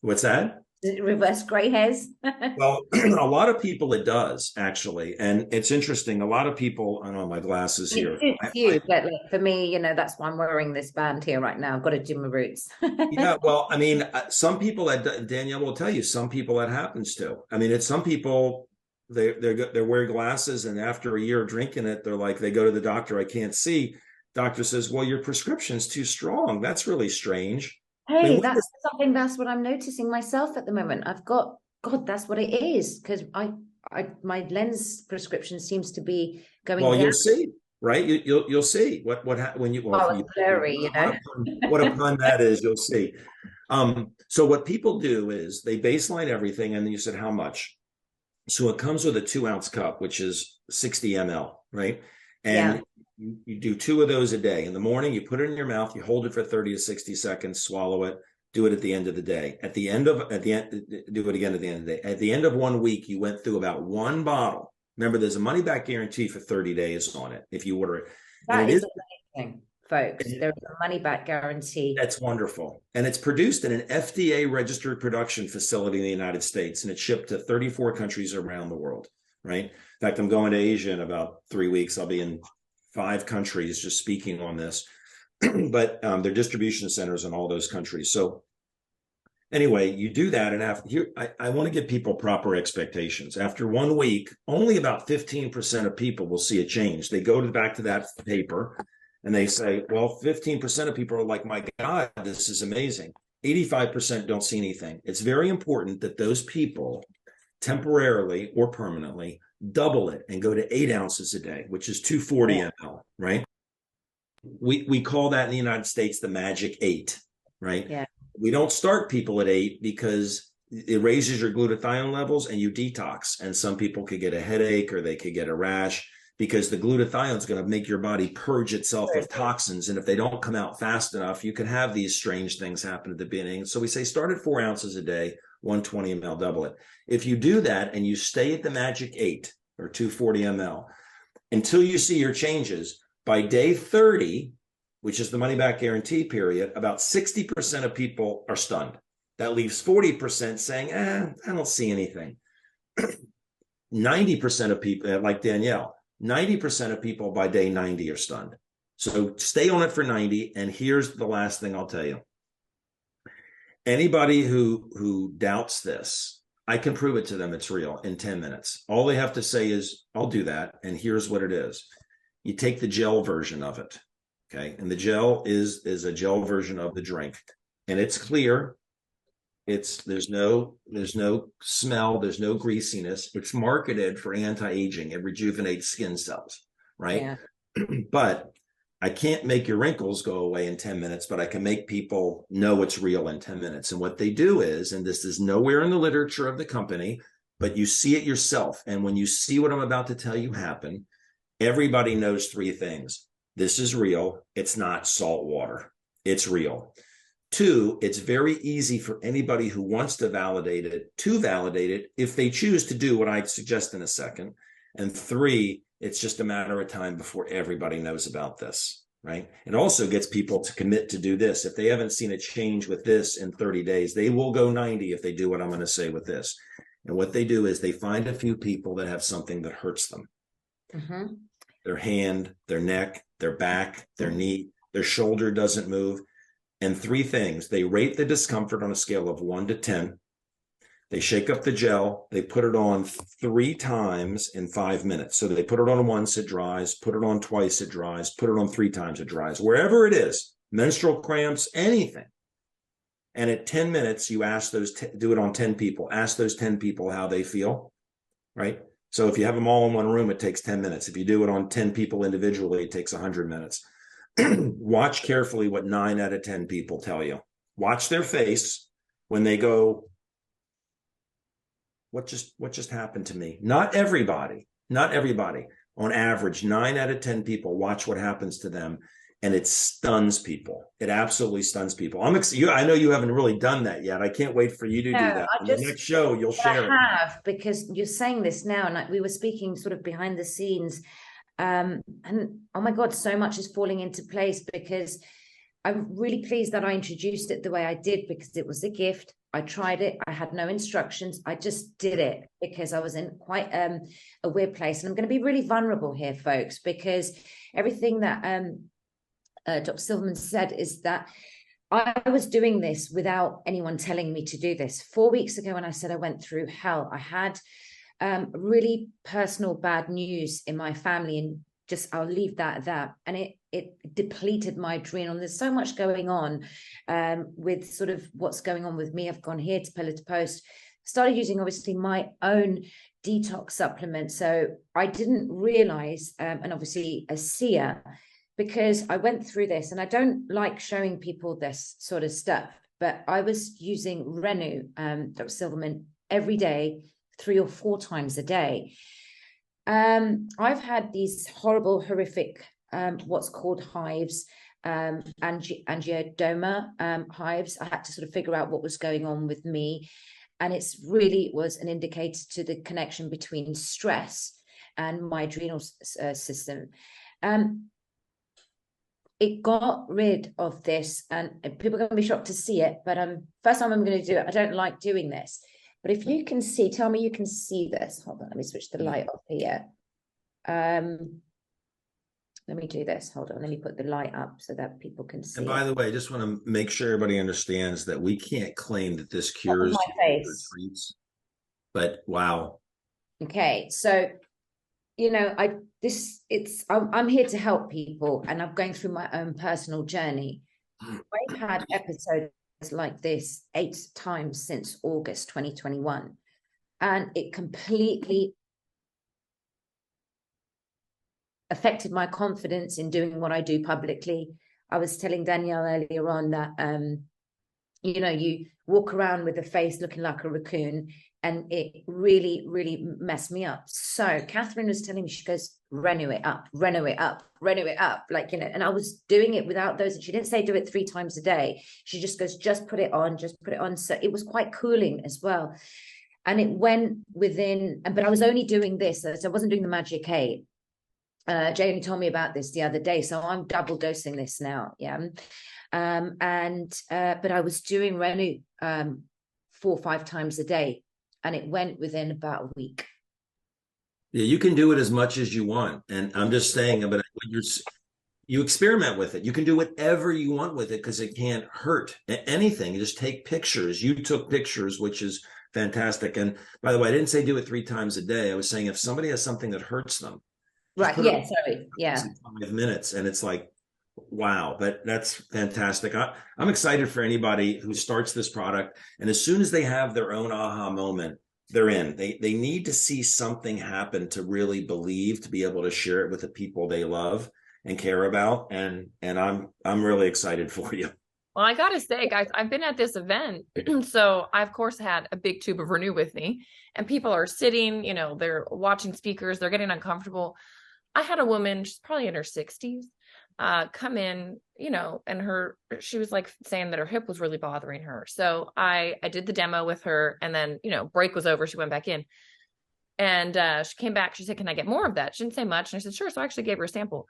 Speaker 3: What's that?
Speaker 1: Reverse gray hairs?
Speaker 3: Well, a lot of people it does, actually. And it's interesting. A lot of people, I don't know my glasses here.
Speaker 1: But like, for me, you know, that's why I'm wearing this band here right now. I've got to do my roots.
Speaker 3: Yeah, well, I mean, some people that Danielle will tell you, some people that happens to. I mean, it's some people, they're wearing glasses, and after a year of drinking it, they're like, they go to the doctor, I can't see. Doctor says, well, your prescription's too strong. That's really strange.
Speaker 1: Hey, I mean, that's what I'm noticing myself at the moment. I've got, God, that's what it is, because my lens prescription seems to be going
Speaker 3: well,
Speaker 1: down.
Speaker 3: You'll see, right? You'll see when you, well,
Speaker 1: it's blurry, you know.
Speaker 3: What a pun that is, you'll see. So what people do is they baseline everything, and then you said how much. So it comes with a 2-ounce cup, which is 60 ml, right? And you do 2 of those a day. In the morning, you put it in your mouth, you hold it for 30 to 60 seconds, swallow it, do it at the end of the day. Do it again at the end of the day. At the end of 1 week, you went through about 1 bottle. Remember, there's a money back guarantee for 30 days on it if you order it.
Speaker 1: That is amazing, folks. There's a money back guarantee.
Speaker 3: That's wonderful. And it's produced in an FDA registered production facility in the United States, and it's shipped to 34 countries around the world, right? In fact, I'm going to Asia in about 3 weeks. I'll be in 5 countries just speaking on this, but their distribution centers in all those countries. So anyway, you do that, and after here, I want to give people proper expectations. After 1 week, only about 15% of people will see a change. They go back to that paper and they say, well, 15% of people are like, my God, this is amazing. 85% don't see anything. It's very important that those people temporarily or permanently double it and go to 8 ounces a day, which is 240 ml, right? We call that in the United States the magic 8, right?
Speaker 1: Yeah.
Speaker 3: We don't start people at 8 because it raises your glutathione levels and you detox. And some people could get a headache or they could get a rash because the glutathione is going to make your body purge itself of toxins. And if they don't come out fast enough, you can have these strange things happen at the beginning. So we say start at 4 ounces a day, 120 ml, double it. If you do that and you stay at the magic 8 or 240 ml until you see your changes, by day 30, which is the money back guarantee period, about 60% of people are stunned. That leaves 40% saying, I don't see anything. 90% of people, like Danielle, 90% of people by day 90 are stunned. So stay on it for 90. And here's the last thing I'll tell you. Anybody who doubts this, I can prove it to them it's real in 10 minutes. All they have to say is, I'll do that. And here's what it is. You take the gel version of it. Okay. And the gel is a gel version of the drink. And it's clear. There's no smell, there's no greasiness. It's marketed for anti-aging. It rejuvenates skin cells, right? Yeah. But I can't make your wrinkles go away in 10 minutes, but I can make people know it's real in 10 minutes. And what they do is, and this is nowhere in the literature of the company, but you see it yourself. And when you see what I'm about to tell you happen, everybody knows 3 things. This is real. It's not salt water. It's real. 2, it's very easy for anybody who wants to validate it if they choose to do what I suggest in a second. And 3, it's just a matter of time before everybody knows about this, right? It also gets people to commit to do this. If they haven't seen a change with this in 30 days, they will go 90 if they do what I'm going to say with this. And what they do is they find a few people that have something that hurts them. Mm-hmm. Their hand, their neck, their back, their knee, their shoulder doesn't move. And 3 things, they rate the discomfort on a scale of 1 to 10. They shake up the gel. They put it on 3 times in 5 minutes. So they put it on once, it dries, put it on twice, it dries, put it on 3 times, it dries. Wherever it is, menstrual cramps, anything. And at 10 minutes, you ask those, do it on 10 people, ask those 10 people how they feel, right? So if you have them all in one room, it takes 10 minutes. If you do it on 10 people individually, it takes 100 minutes. Watch carefully what 9 out of 10 people tell you. Watch their face when they go, what just happened to me? Not everybody. On average, 9 out of 10 people, watch what happens to them. And it stuns people. It absolutely stuns people. I know you haven't really done that yet. I can't wait for you to do that. On the next show, you'll share it.
Speaker 1: I have, because you're saying this now, and we were speaking sort of behind the scenes. And oh my God, so much is falling into place, because I'm really pleased that I introduced it the way I did, because it was a gift. I tried it. I had no instructions. I just did it because I was in quite a weird place. And I'm going to be really vulnerable here, folks, because everything that Dr. Silverman said is that I was doing this without anyone telling me to do this. 4 weeks ago, when I said I went through hell, I had really personal bad news in my family, and just I'll leave that at that. And it depleted my adrenal. There's so much going on with sort of what's going on with me. I've gone here to pillar to post, started using obviously my own detox supplement. So I didn't realize, and obviously ASEA, because I went through this, and I don't like showing people this sort of stuff, but I was using Renu, Dr. Silverman, every day, 3 or 4 times a day. I've had these horrible, horrific, what's called hives, angiodoma hives. I had to sort of figure out what was going on with me. And it's really was an indicator to the connection between stress and my adrenal system. It got rid of this, and people are going to be shocked to see it, but first time I'm going to do it. I don't like doing this, but if you can see, tell me you can see this. Hold on, let me switch the light off here. Let me do this. Hold on, let me put the light up so that people can see.
Speaker 3: And by the way, I just want to make sure everybody understands that we can't claim that this cures
Speaker 1: my face.
Speaker 3: Treats, but wow.
Speaker 1: Okay, so I'm here to help people, and I'm going through my own personal journey. I've had episodes like this 8 times since August 2021, and it completely affected my confidence in doing what I do publicly. I was telling Danielle earlier on that you walk around with a face looking like a raccoon, and it really, really messed me up. So Catherine was telling me, she goes, Renu it up, like, and I was doing it without those. And she didn't say do it 3 times a day. She just goes, just put it on. So it was quite cooling as well. And it went within, but I was only doing this. So I wasn't doing the Magic 8. Jay only told me about this the other day. So I'm double dosing this now. Yeah. But I was doing Renu 4 or 5 times a day. And it went within about a week.
Speaker 3: Yeah, you can do it as much as you want. And I'm just saying, but you experiment with it. You can do whatever you want with it, because it can't hurt anything. You just take pictures. You took pictures, which is fantastic. And by the way, I didn't say do it 3 times a day. I was saying if somebody has something that hurts them.
Speaker 1: Right. Yeah. Sorry. Yeah.
Speaker 3: 5 minutes. And it's like, wow, but that's fantastic. I'm excited for anybody who starts this product. And as soon as they have their own aha moment, they're in. They need to see something happen to really believe, to be able to share it with the people they love and care about. And I'm really excited for you.
Speaker 2: Well, I got to say, guys, I've been at this event. So I, of course, had a big tube of Renew with me, and people are sitting, they're watching speakers, they're getting uncomfortable. I had a woman, she's probably in her 60s, come in, and she was like saying that her hip was really bothering her. So I did the demo with her, and then, break was over. She went back in, and she came back. She said, can I get more of that? She didn't say much. And I said, sure. So I actually gave her a sample.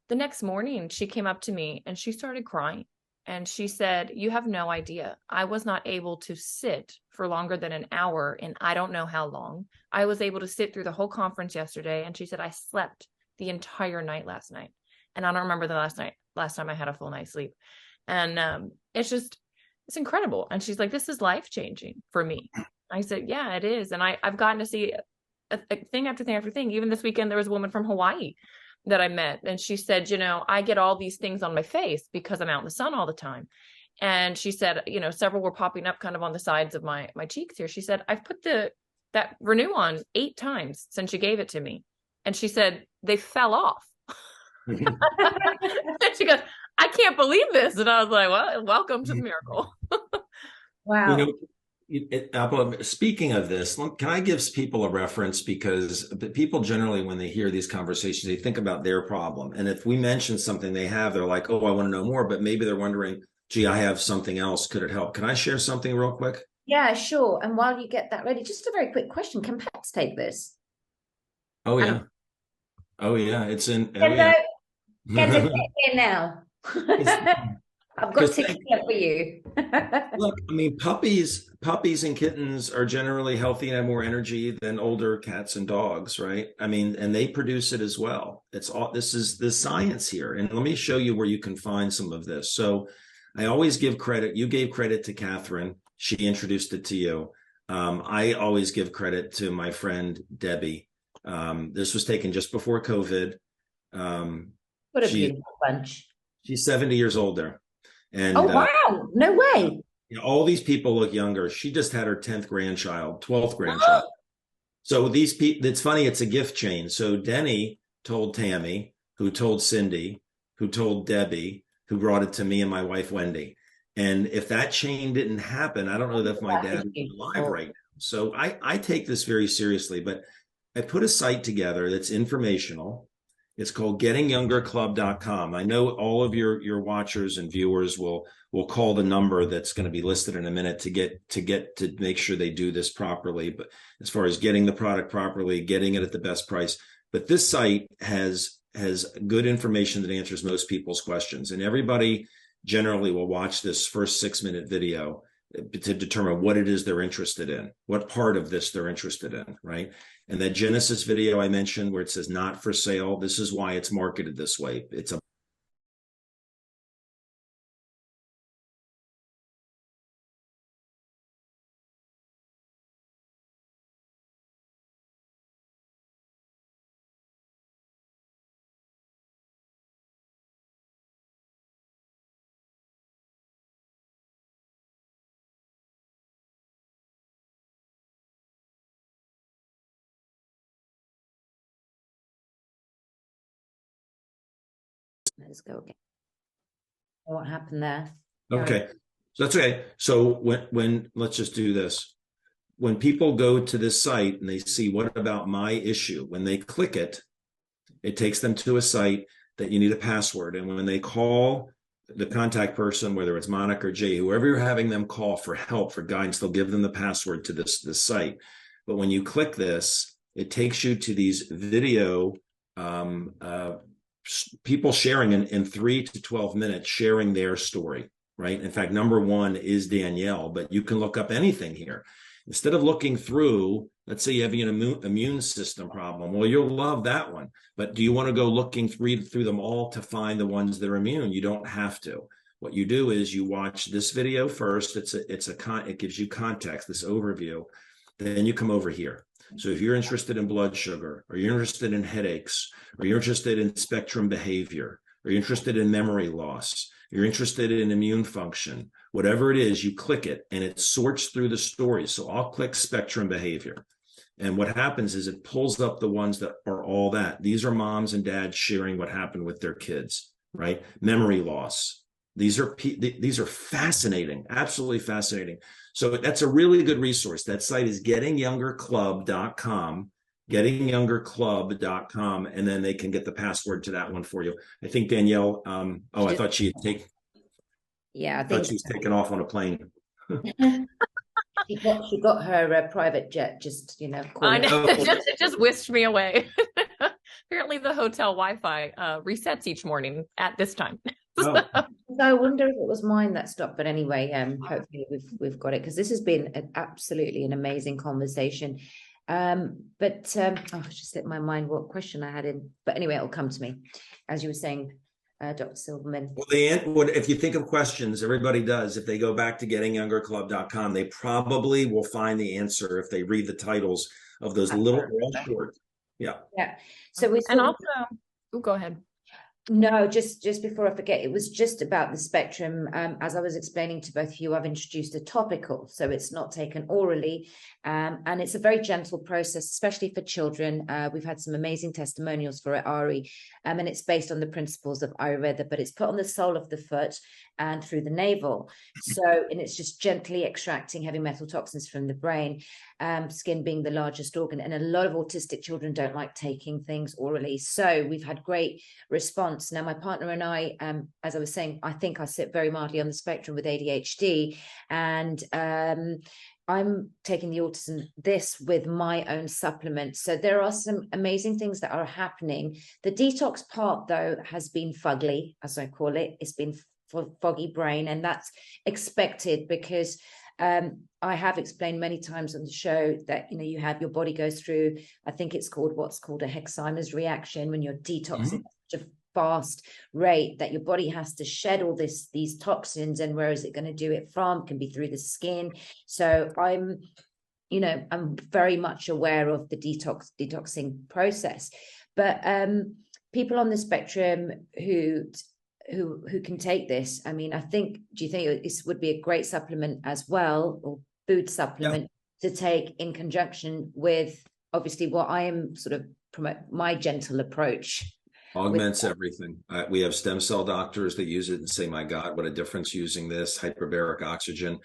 Speaker 2: The next morning, she came up to me and she started crying. And she said, you have no idea. I was not able to sit for longer than an hour, and I don't know how long. I was able to sit through the whole conference yesterday. And she said, I slept the entire night last night. And I don't remember the last time I had a full night's sleep. And it's incredible. And she's like, this is life-changing for me. I said, yeah, it is. And I've gotten to see a thing after thing after thing. Even this weekend, there was a woman from Hawaii that I met, and she said, I get all these things on my face because I'm out in the sun all the time. And she said, several were popping up kind of on the sides of my cheeks here. She said, I've put that Renew on 8 times since you gave it to me. And she said, they fell off. And she goes, I can't believe this. And I was like, well, welcome to the miracle.
Speaker 1: Wow.
Speaker 3: Speaking of this, can I give people a reference? Because people generally, when they hear these conversations, they think about their problem. And if we mention something they have, they're like, oh, I want to know more. But maybe they're wondering, gee, I have something else. Could it help? Can I share something real quick?
Speaker 1: Yeah, sure. And while you get that ready, just a very quick question. Can pets take this?
Speaker 3: Oh, yeah. Oh, yeah. It's in.
Speaker 1: Get the here now. I've got tickets here for you.
Speaker 3: Look, I mean, puppies and kittens are generally healthy and have more energy than older cats and dogs, right? I mean, and they produce it as well. This is the science here. And let me show you where you can find some of this. So I always give credit. You gave credit to Catherine. She introduced it to you. I always give credit to my friend, Debbie. This was taken just before COVID.
Speaker 1: What a beautiful bunch.
Speaker 3: She's 70 years older. And,
Speaker 1: oh, wow. No way.
Speaker 3: All these people look younger. She just had her 10th grandchild, 12th grandchild. So these people, it's funny, it's a gift chain. So Denny told Tammy, who told Cindy, who told Debbie, who brought it to me and my wife, Wendy. And if that chain didn't happen, I don't know if my dad would be alive right now. So I take this very seriously, but I put a site together that's informational. It's called gettingyoungerclub.com. I know all of your watchers and viewers will call the number that's going to be listed in a minute to make sure they do this properly. But as far as getting the product properly, getting it at the best price. But this site has good information that answers most people's questions. And everybody generally will watch this first 6-minute video to determine what it is they're interested in, what part of this they're interested in, right? And that Genesis video I mentioned where it says not for sale, this is why it's marketed this way. It's a
Speaker 1: Let's go again. What happened there?
Speaker 3: okay. So that's okay. So when let's just do this. When people go to this site and they see what about my issue, when they click it, it takes them to a site that you need a password. And when they call the contact person, whether it's Monica or Jay, whoever you're having them call for help, for guidance, they'll give them the password to this site. But when you click this, it takes you to these video people sharing in 3 to 12 minutes, sharing their story, right? In fact, number 1 is Danielle, but you can look up anything here. Instead of looking through, let's say you have an immune system problem. Well, you'll love that one. But do you want to go looking through them all to find the ones that are immune? You don't have to. What you do is you watch this video first. It gives you context, this overview. Then you come over here. So if you're interested in blood sugar, or you're interested in headaches, or you're interested in spectrum behavior, or you're interested in memory loss, you're interested in immune function, whatever it is, you click it and it sorts through the stories. So I'll click spectrum behavior. And what happens is it pulls up the ones that are all that. These are moms and dads sharing what happened with their kids, right? Memory loss. These are fascinating, absolutely fascinating. So that's a really good resource. That site is gettingyoungerclub.com, gettingyoungerclub.com, and then they can get the password to that one for you. I think Danielle, I thought she had taken.
Speaker 1: Yeah,
Speaker 3: I thought she was taking off on a plane.
Speaker 1: She got her private jet, just
Speaker 2: I know. It just whisked me away. Apparently the hotel Wi-Fi resets each morning at this time.
Speaker 3: Oh.
Speaker 1: I wonder if it was mine that stopped, but anyway, hopefully we've got it, because this has been absolutely an amazing conversation. But just slipped my mind what question I had in, but anyway, it'll come to me as you were saying, Dr. Silverman.
Speaker 3: Well, if you think of questions, everybody does. If they go back to gettingyoungerclub.com, they probably will find the answer if they read the titles of those little short. Yeah.
Speaker 1: So
Speaker 2: Oh, go ahead.
Speaker 1: No, just before I forget, it was just about the spectrum. As I was explaining to both of you, I've introduced a topical, so it's not taken orally, and it's a very gentle process, especially for children. We've had some amazing testimonials for ARII, and it's based on the principles of Ayurveda, but it's put on the sole of the foot and through the navel. So, and it's just gently extracting heavy metal toxins from the brain, skin being the largest organ. And a lot of autistic children don't like taking things orally. So we've had great response. Now, my partner and I, as I was saying, I think I sit very mildly on the spectrum with ADHD, and I'm taking the autism this with my own supplement. So there are some amazing things that are happening. The detox part, though, has been fugly, as I call it. It's been foggy brain, and that's expected because I have explained many times on the show that, you know, you have your body goes through, I think it's called what's called a Hexheimer's reaction, when you're detoxing at such a fast rate that your body has to shed all these toxins, and where is it going to do it from? It can be through the skin. So I'm very much aware of the detoxing process, but people on the spectrum who can take this, I mean, do you think this would be a great supplement as well, or food supplement to take in conjunction with obviously what I am sort of promote, my gentle approach?
Speaker 3: Augments everything. We have stem cell doctors that use it and say, my God, what a difference using this hyperbaric oxygen.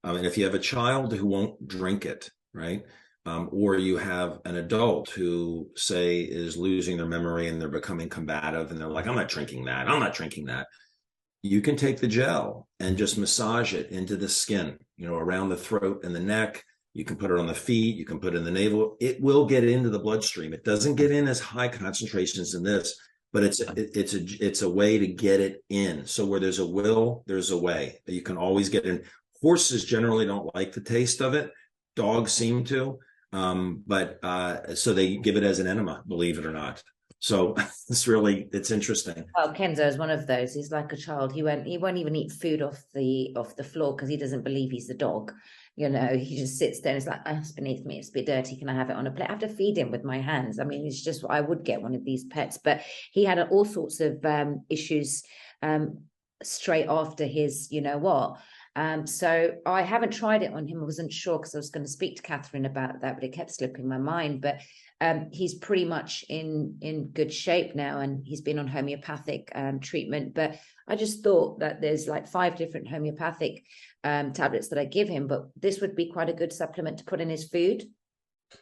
Speaker 3: And if you have a child who won't drink it, right? Or you have an adult who, say, is losing their memory and they're becoming combative and they're like, I'm not drinking that. I'm not drinking that. You can take the gel and just massage it into the skin, around the throat and the neck. You can put it on the feet. You can put it in the navel. It will get into the bloodstream. It doesn't get in as high concentrations in this, but it's a way to get it in. So where there's a will, there's a way. You can always get in. Horses generally don't like the taste of it. Dogs seem to. So they give it as an enema, believe it or not. So it's interesting.
Speaker 1: Well, Kenzo is one of those. He's like a child. He won't even eat food off the floor because he doesn't believe he's the dog. He just sits there and it's like, oh, it's beneath me. It's a bit dirty. Can I have it on a plate? I have to feed him with my hands. I mean, it's just, I would get one of these pets, but he had all sorts of issues straight after his, so I haven't tried it on him. I wasn't sure because I was going to speak to Catherine about that, but it kept slipping my mind. But he's pretty much in good shape now, and he's been on homeopathic treatment. But I just thought that there's like 5 different homeopathic tablets that I give him, but this would be quite a good supplement to put in his food.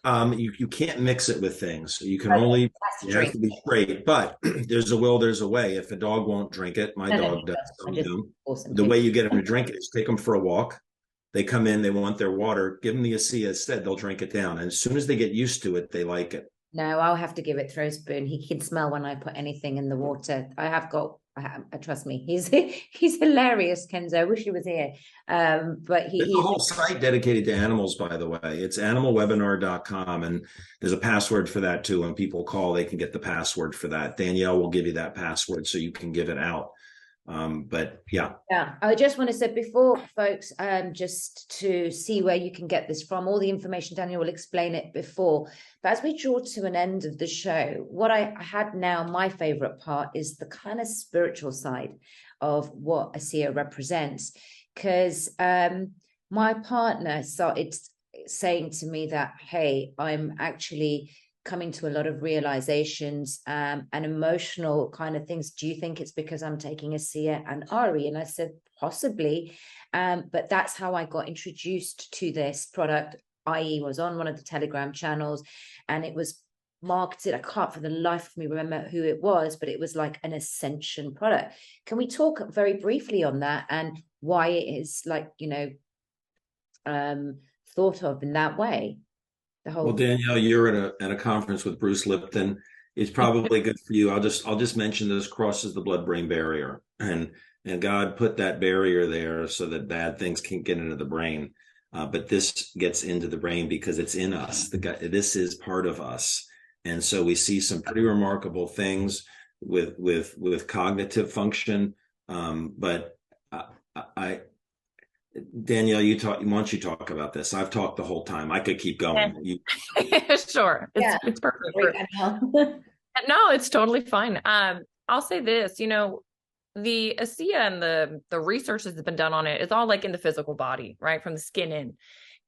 Speaker 3: You can't mix it with things. You can only, it has to be straight, but there's a will, there's a way. If a dog won't drink it, my dog does.
Speaker 1: Awesome.
Speaker 3: The way you get them to drink it is take them for a walk. They come in, they want their water, give them the ASEA instead, they'll drink it down. And as soon as they get used to it, they like it.
Speaker 1: No, I'll have to give it through a spoon. He can smell when I put anything in the water. Trust me, he's hilarious, Kenzo. I wish he was here. But
Speaker 3: there's a whole site dedicated to animals, by the way. It's animalwebinar.com, and there's a password for that too. When people call, they can get the password for that. Danielle will give you that password so you can give it out. But yeah,
Speaker 1: I just want to say before, folks, just to see where you can get this from, all the information, Daniel will explain it before, but as we draw to an end of the show, what I had now, my favorite part is the kind of spiritual side of what ASEA represents, because my partner started saying to me that, hey, I'm actually coming to a lot of realizations and emotional kind of things. Do you think it's because I'm taking ASEA and ARII? And I said, possibly. But that's how I got introduced to this product. I.e. was on one of the Telegram channels and it was marketed. I can't for the life of me remember who it was, but it was like an Ascension product. Can we talk very briefly on that and why it is like, thought of in that way?
Speaker 3: Well, Danielle, you're at a conference with Bruce Lipton. It's probably good for you. I'll just mention this crosses the blood-brain barrier, and God put that barrier there so that bad things can't get into the brain. But this gets into the brain because it's in us. This is part of us, and so we see some pretty remarkable things with cognitive function. But Danielle, why don't you talk about this? I've talked the whole time. I could keep going.
Speaker 2: Sure. It's perfect. No, it's totally fine. I'll say this, the ASEA and the research that's been done on it is all like in the physical body, right? From the skin in.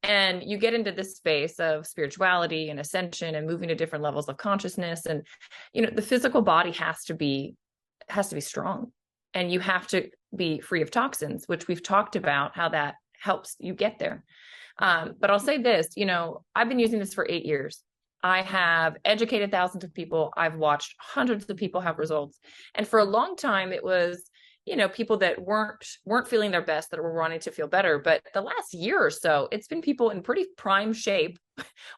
Speaker 2: And you get into this space of spirituality and ascension and moving to different levels of consciousness. And, the physical body has to be strong, and you have to be free of toxins, which we've talked about how that helps you get there. But I'll say this, I've been using this for 8 years. I have educated thousands of people. I've watched hundreds of people have results. And for a long time, it was, people that weren't feeling their best, that were wanting to feel better. But the last year or so, it's been people in pretty prime shape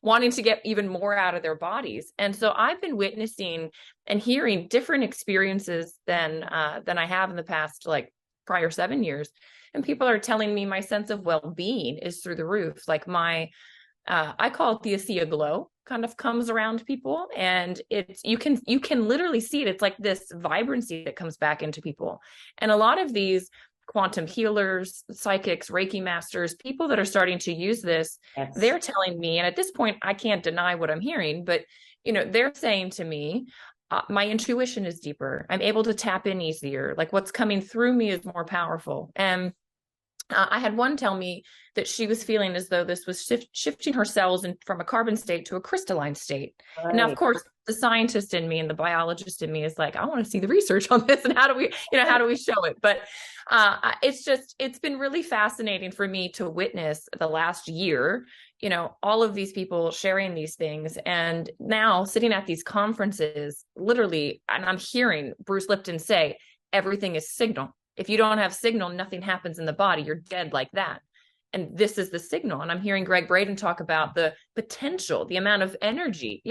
Speaker 2: wanting to get even more out of their bodies. And so I've been witnessing and hearing different experiences than I have in the past, like prior 7 years. And people are telling me my sense of well-being is through the roof. Like I call it the ASEA glow kind of comes around people, and it's you can literally see it. It's like this vibrancy that comes back into people. And a lot of these quantum healers, psychics, Reiki masters, people that are starting to use this, yes, they're telling me, and at this point I can't deny what I'm hearing, but they're saying to me, my intuition is deeper. I'm able to tap in easier. Like what's coming through me is more powerful. And I had one tell me that she was feeling as though this was shifting her cells from a carbon state to a crystalline state. Right. Now, of course, the scientist in me and the biologist in me is like, I want to see the research on this, and how do we show it? But it's been really fascinating for me to witness the last year, all of these people sharing these things, and now sitting at these conferences, literally, and I'm hearing Bruce Lipton say, everything is signal. If you don't have signal, nothing happens in the body. You're dead like that. And this is the signal. And I'm hearing Greg Braden talk about the potential, the amount of energy,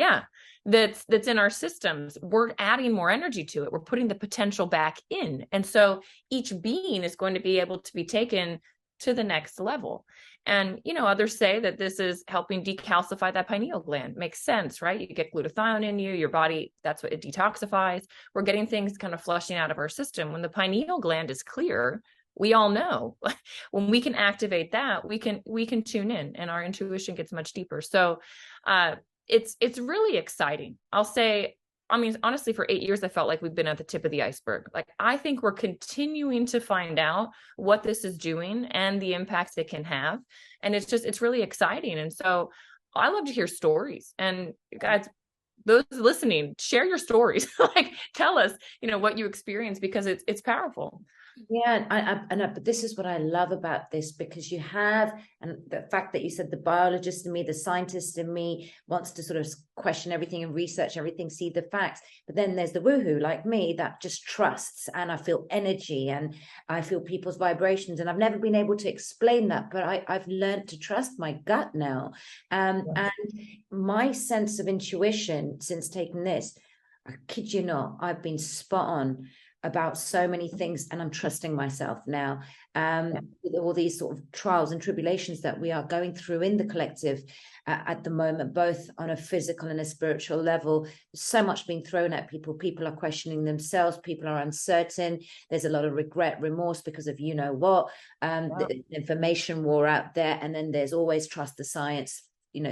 Speaker 2: that's in our systems. We're adding more energy to it. We're putting the potential back in. And so each being is going to be able to be taken to the next level. And, others say that this is helping decalcify that pineal gland. Makes sense, right? You get glutathione in your body, that's what it detoxifies. We're getting things kind of flushing out of our system. When the pineal gland is clear, we all know when we can activate that, we can tune in, and our intuition gets much deeper. So it's really exciting. I'll say, honestly, for 8 years, I felt like we've been at the tip of the iceberg. Like, I think we're continuing to find out what this is doing and the impacts it can have. And it's really exciting. And so I love to hear stories. And guys, those listening, share your stories. Like, tell us, what you experience, because it's powerful.
Speaker 1: Yeah, but this is what I love about this, because you have, and the fact that you said the biologist in me, the scientist in me wants to sort of question everything and research everything, see the facts. But then there's the woohoo like me that just trusts, and I feel energy and I feel people's vibrations. And I've never been able to explain that, but I've learned to trust my gut now. And my sense of intuition since taking this, I kid you not, I've been spot on about so many things, and I'm trusting myself now. With all these sort of trials and tribulations that we are going through in the collective at the moment, both on a physical and a spiritual level, so much being thrown at people. People are questioning themselves. People are uncertain. There's a lot of regret, remorse because of the information war out there. And then there's always trust the science,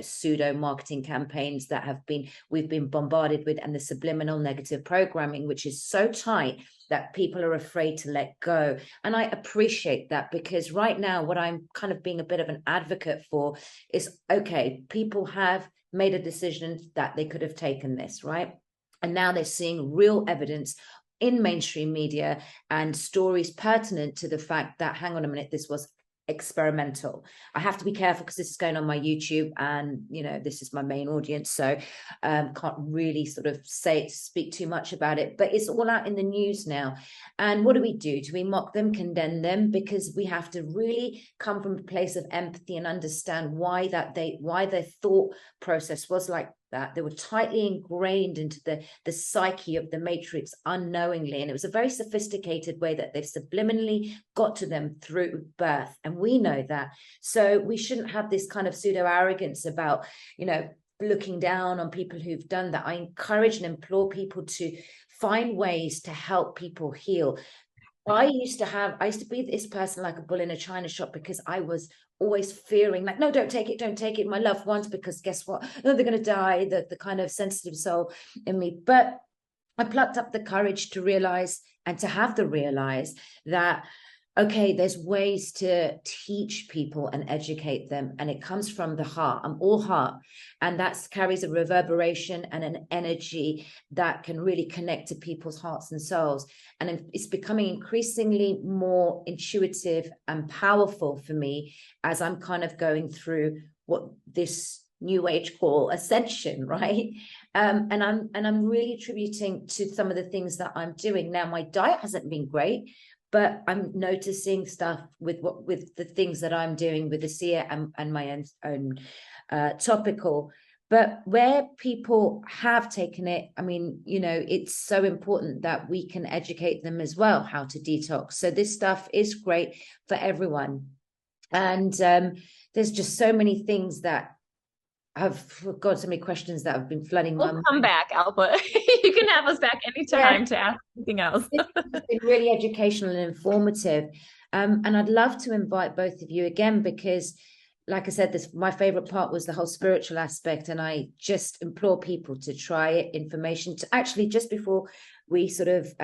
Speaker 1: pseudo marketing campaigns that we've been bombarded with, and the subliminal negative programming, which is so tight that people are afraid to let go. And I appreciate that, because right now what I'm kind of being a bit of an advocate for is, okay, people have made a decision that they could have taken this, right? And now they're seeing real evidence in mainstream media and stories pertinent to the fact that, hang on a minute, this was experimental. I have to be careful because this is going on my YouTube, and this is my main audience, so can't really sort of speak too much about it, but it's all out in the news now. And what do? Do we mock them, condemn them? Because we have to really come from a place of empathy and understand why their thought process was like that. They were tightly ingrained into the psyche of the matrix unknowingly, and it was a very sophisticated way that they've subliminally got to them through birth, and we know that. So we shouldn't have this kind of pseudo arrogance about looking down on people who've done that. I encourage and implore people to find ways to help people heal. I used to be this person like a bull in a china shop, because I was always fearing, like, no, don't take it, my loved ones, because guess what? No, they're going to die, the kind of sensitive soul in me. But I plucked up the courage to realize and to have the realize that, okay, there's ways to teach people and educate them, and it comes from the heart. I'm all heart, and that carries a reverberation and an energy that can really connect to people's hearts and souls. And it's becoming increasingly more intuitive and powerful for me as I'm kind of going through what this new age call ascension, right? And I'm really attributing to some of the things that I'm doing now. My diet hasn't been great, but I'm noticing stuff with the things that I'm doing with ASEA and my own topical. But where people have taken it, I mean, you know, it's so important that we can educate them as well how to detox. So this stuff is great for everyone. And there's just so many things that I've got so many questions that have been flooding my mind.
Speaker 2: Come back, Alpa. You can have us back anytime to ask anything else.
Speaker 1: It's been really educational and informative. And I'd love to invite both of you again, because like I said, my favorite part was the whole spiritual aspect. And I just implore people to try it, information to actually, just before we sort of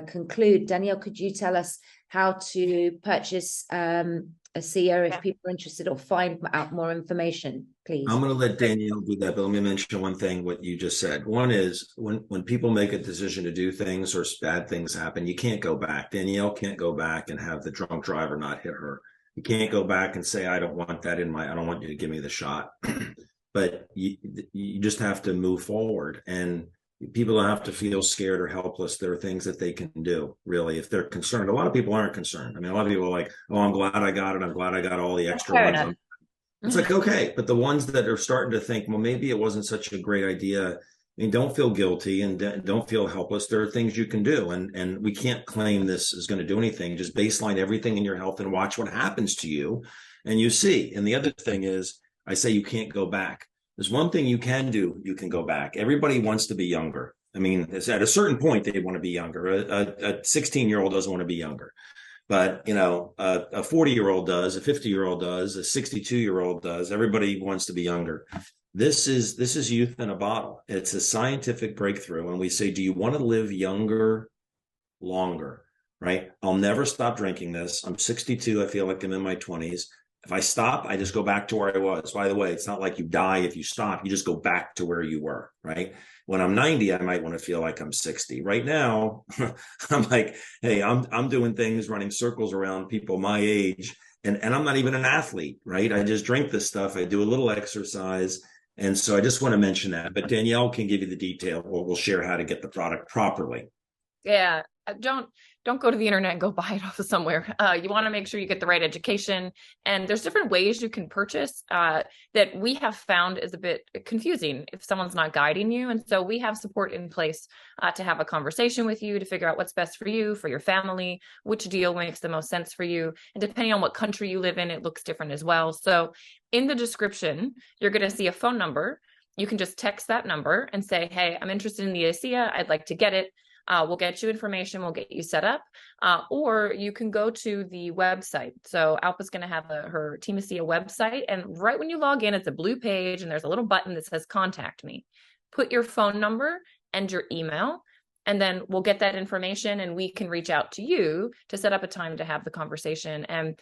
Speaker 1: conclude, Danielle, could you tell us how to purchase ASEA if people are interested, or find out more information, please?
Speaker 3: I'm going to let Danielle do that, but let me mention one thing, what you just said. One is when people make a decision to do things or bad things happen, you can't go back. Danielle can't go back and have the drunk driver not hit her. You can't go back and say, I don't want that I don't want you to give me the shot. But you just have to move forward, and people don't have to feel scared or helpless. There are things that they can do, really, if they're concerned. A lot of people aren't concerned. I mean, a lot of people are like, oh, I'm glad I got it. I'm glad I got all the extra ones. It's like, okay, but the ones that are starting to think, well, maybe it wasn't such a great idea, I mean, don't feel guilty and don't feel helpless. There are things you can do, and we can't claim this is going to do anything. Just baseline everything in your health and watch what happens to you, and you see. And the other thing is, I say you can't go back. There's one thing you can do. You can go back. Everybody wants to be younger. I mean, at a certain point, they want to be younger. A 16-year-old doesn't want to be younger. But, you know, a 40-year-old does, a 50-year-old does, a 62-year-old does. Everybody wants to be younger. This is youth in a bottle. It's a scientific breakthrough. And we say, do you want to live younger, longer, right? I'll never stop drinking this. I'm 62. I feel like I'm in my 20s. If I stop, I just go back to where I was. By the way, it's not like you die if you stop. You just go back to where you were, right? When I'm 90, I might want to feel like I'm 60. Right now, I'm like, hey, I'm doing things, running circles around people my age, and I'm not even an athlete, right? I just drink this stuff. I do a little exercise. And so I just want to mention that. But Danielle can give you the detail, or we'll share how to get the product properly.
Speaker 2: Yeah, don't go to the internet and go buy it off of somewhere. You want to make sure you get the right education, and there's different ways you can purchase that we have found is a bit confusing if someone's not guiding you. And so we have support in place to have a conversation with you to figure out what's best for you, for your family, which deal makes the most sense for you. And depending on what country you live in, it looks different as well. So in the description, you're going to see a phone number. You can just text that number and say, hey, I'm interested in the ASEA. I'd like to get it. We'll get you information. We'll get you set up. Or you can go to the website. So Alpa's going to have her Team ASEA website. And right when you log in, it's a blue page and there's a little button that says contact me. Put your phone number and your email, and then we'll get that information and we can reach out to you to set up a time to have the conversation. And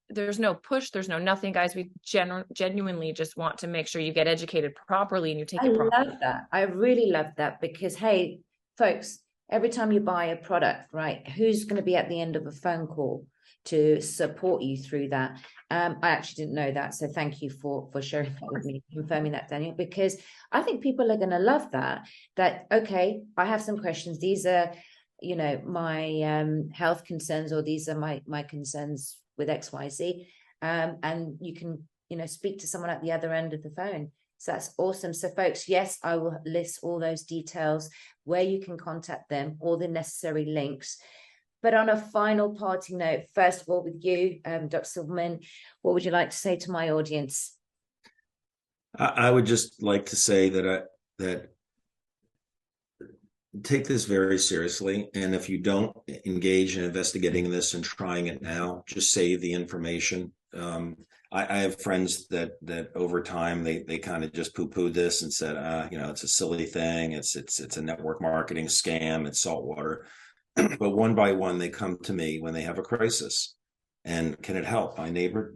Speaker 2: there's no push, there's no nothing, guys. We genuinely just want to make sure you get educated properly and you take it properly.
Speaker 1: I love that. I really love that, because, hey, folks, every time you buy a product, right, who's going to be at the end of a phone call to support you through that? I actually didn't know that. So thank you for sharing that with me, confirming that, Daniel, because I think people are going to love that, okay, I have some questions. These are, you know, my health concerns, or these are my concerns with XYZ, and you can, you know, speak to someone at the other end of the phone. So that's awesome. So folks, yes, I will list all those details, where you can contact them, all the necessary links. But on a final parting note, first of all, with you, Dr. Silverman, what would you like to say to my audience?
Speaker 3: I would just like to say that take this very seriously. And if you don't engage in investigating this and trying it now, just save the information. I have friends that over time they kind of just poo-pooed this and said, it's a silly thing. It's a network marketing scam. It's saltwater. But one by one, they come to me when they have a crisis. And can it help? My neighbor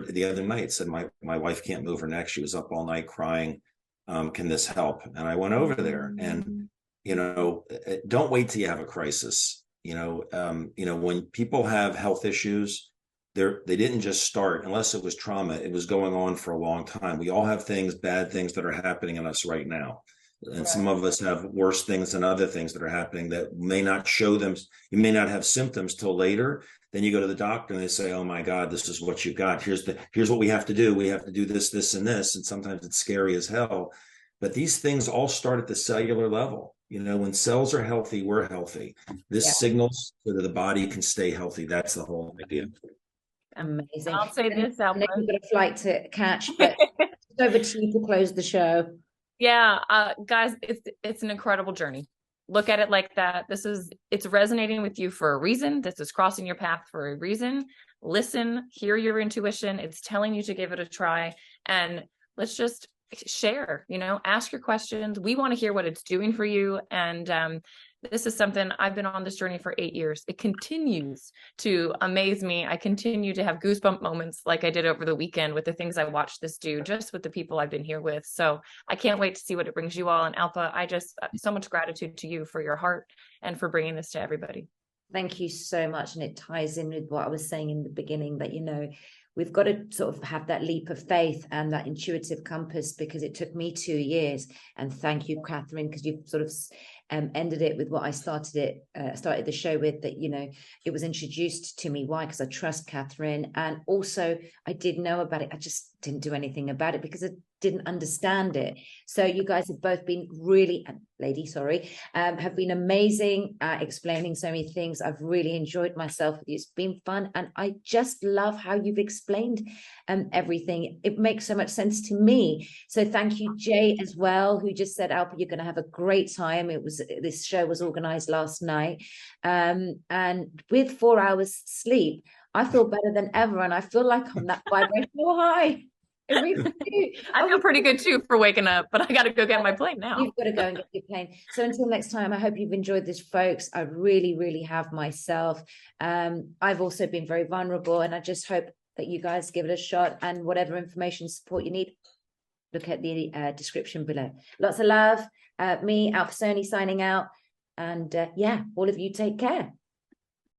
Speaker 3: the other night said, my wife can't move her neck. She was up all night crying. Can this help? And I went over there, and don't wait till you have a crisis. When people have health issues, they didn't just start, unless it was trauma. It was going on for a long time. We all have bad things that are happening in us right now. And some of us have worse things than other things that are happening that may not show them. You may not have symptoms till later. Then you go to the doctor and they say, oh my God, this is what you got. Here's what we have to do. We have to do this, this, and this. And sometimes it's scary as hell. But these things all start at the cellular level. When cells are healthy, we're healthy. This signals so that the body can stay healthy. That's the whole idea.
Speaker 1: Amazing.
Speaker 2: I'll say this, Alba.
Speaker 1: You've got a flight to catch, but it's over to you to close the show.
Speaker 2: Yeah, guys, it's an incredible journey. Look at it like that. It's resonating with you for a reason. This is crossing your path for a reason. Listen, hear your intuition. It's telling you to give it a try. And let's just share, ask your questions. We want to hear what it's doing for you. And this is something I've been on this journey for 8 years. It continues to amaze me. I continue to have goosebump moments like I did over the weekend with the things I watched this do, just with the people I've been here with. So I can't wait to see what it brings you all. And Alpa, I just, so much gratitude to you for your heart and for bringing this to everybody.
Speaker 1: Thank you so much. And it ties in with what I was saying in the beginning, that, we've got to sort of have that leap of faith and that intuitive compass, because it took me 2 years. And thank you, Catherine, because you've sort of ended it with what I started the show with, that, it was introduced to me. Why? Because I trust Catherine. And also I did know about it. I just didn't do anything about it because I didn't understand it. So you guys have both been really, have been amazing explaining so many things. I've really enjoyed myself with you. It's been fun. And I just love how you've explained everything. It makes so much sense to me. So thank you, Jay, as well, who just said, Alpa, you're going to have a great time. This show was organized last night. And with 4 hours sleep, I feel better than ever. And I feel like I'm that vibrational high.
Speaker 2: I feel pretty good too for waking up, but I got to go get my plane now.
Speaker 1: You've got to go and get your plane. So until next time, I hope you've enjoyed this, folks. I really, really have myself. I've also been very vulnerable, and I just hope that you guys give it a shot, and whatever information support you need, look at the description below. Lots of love. Me, Alpha Sony, signing out. And all of you take care.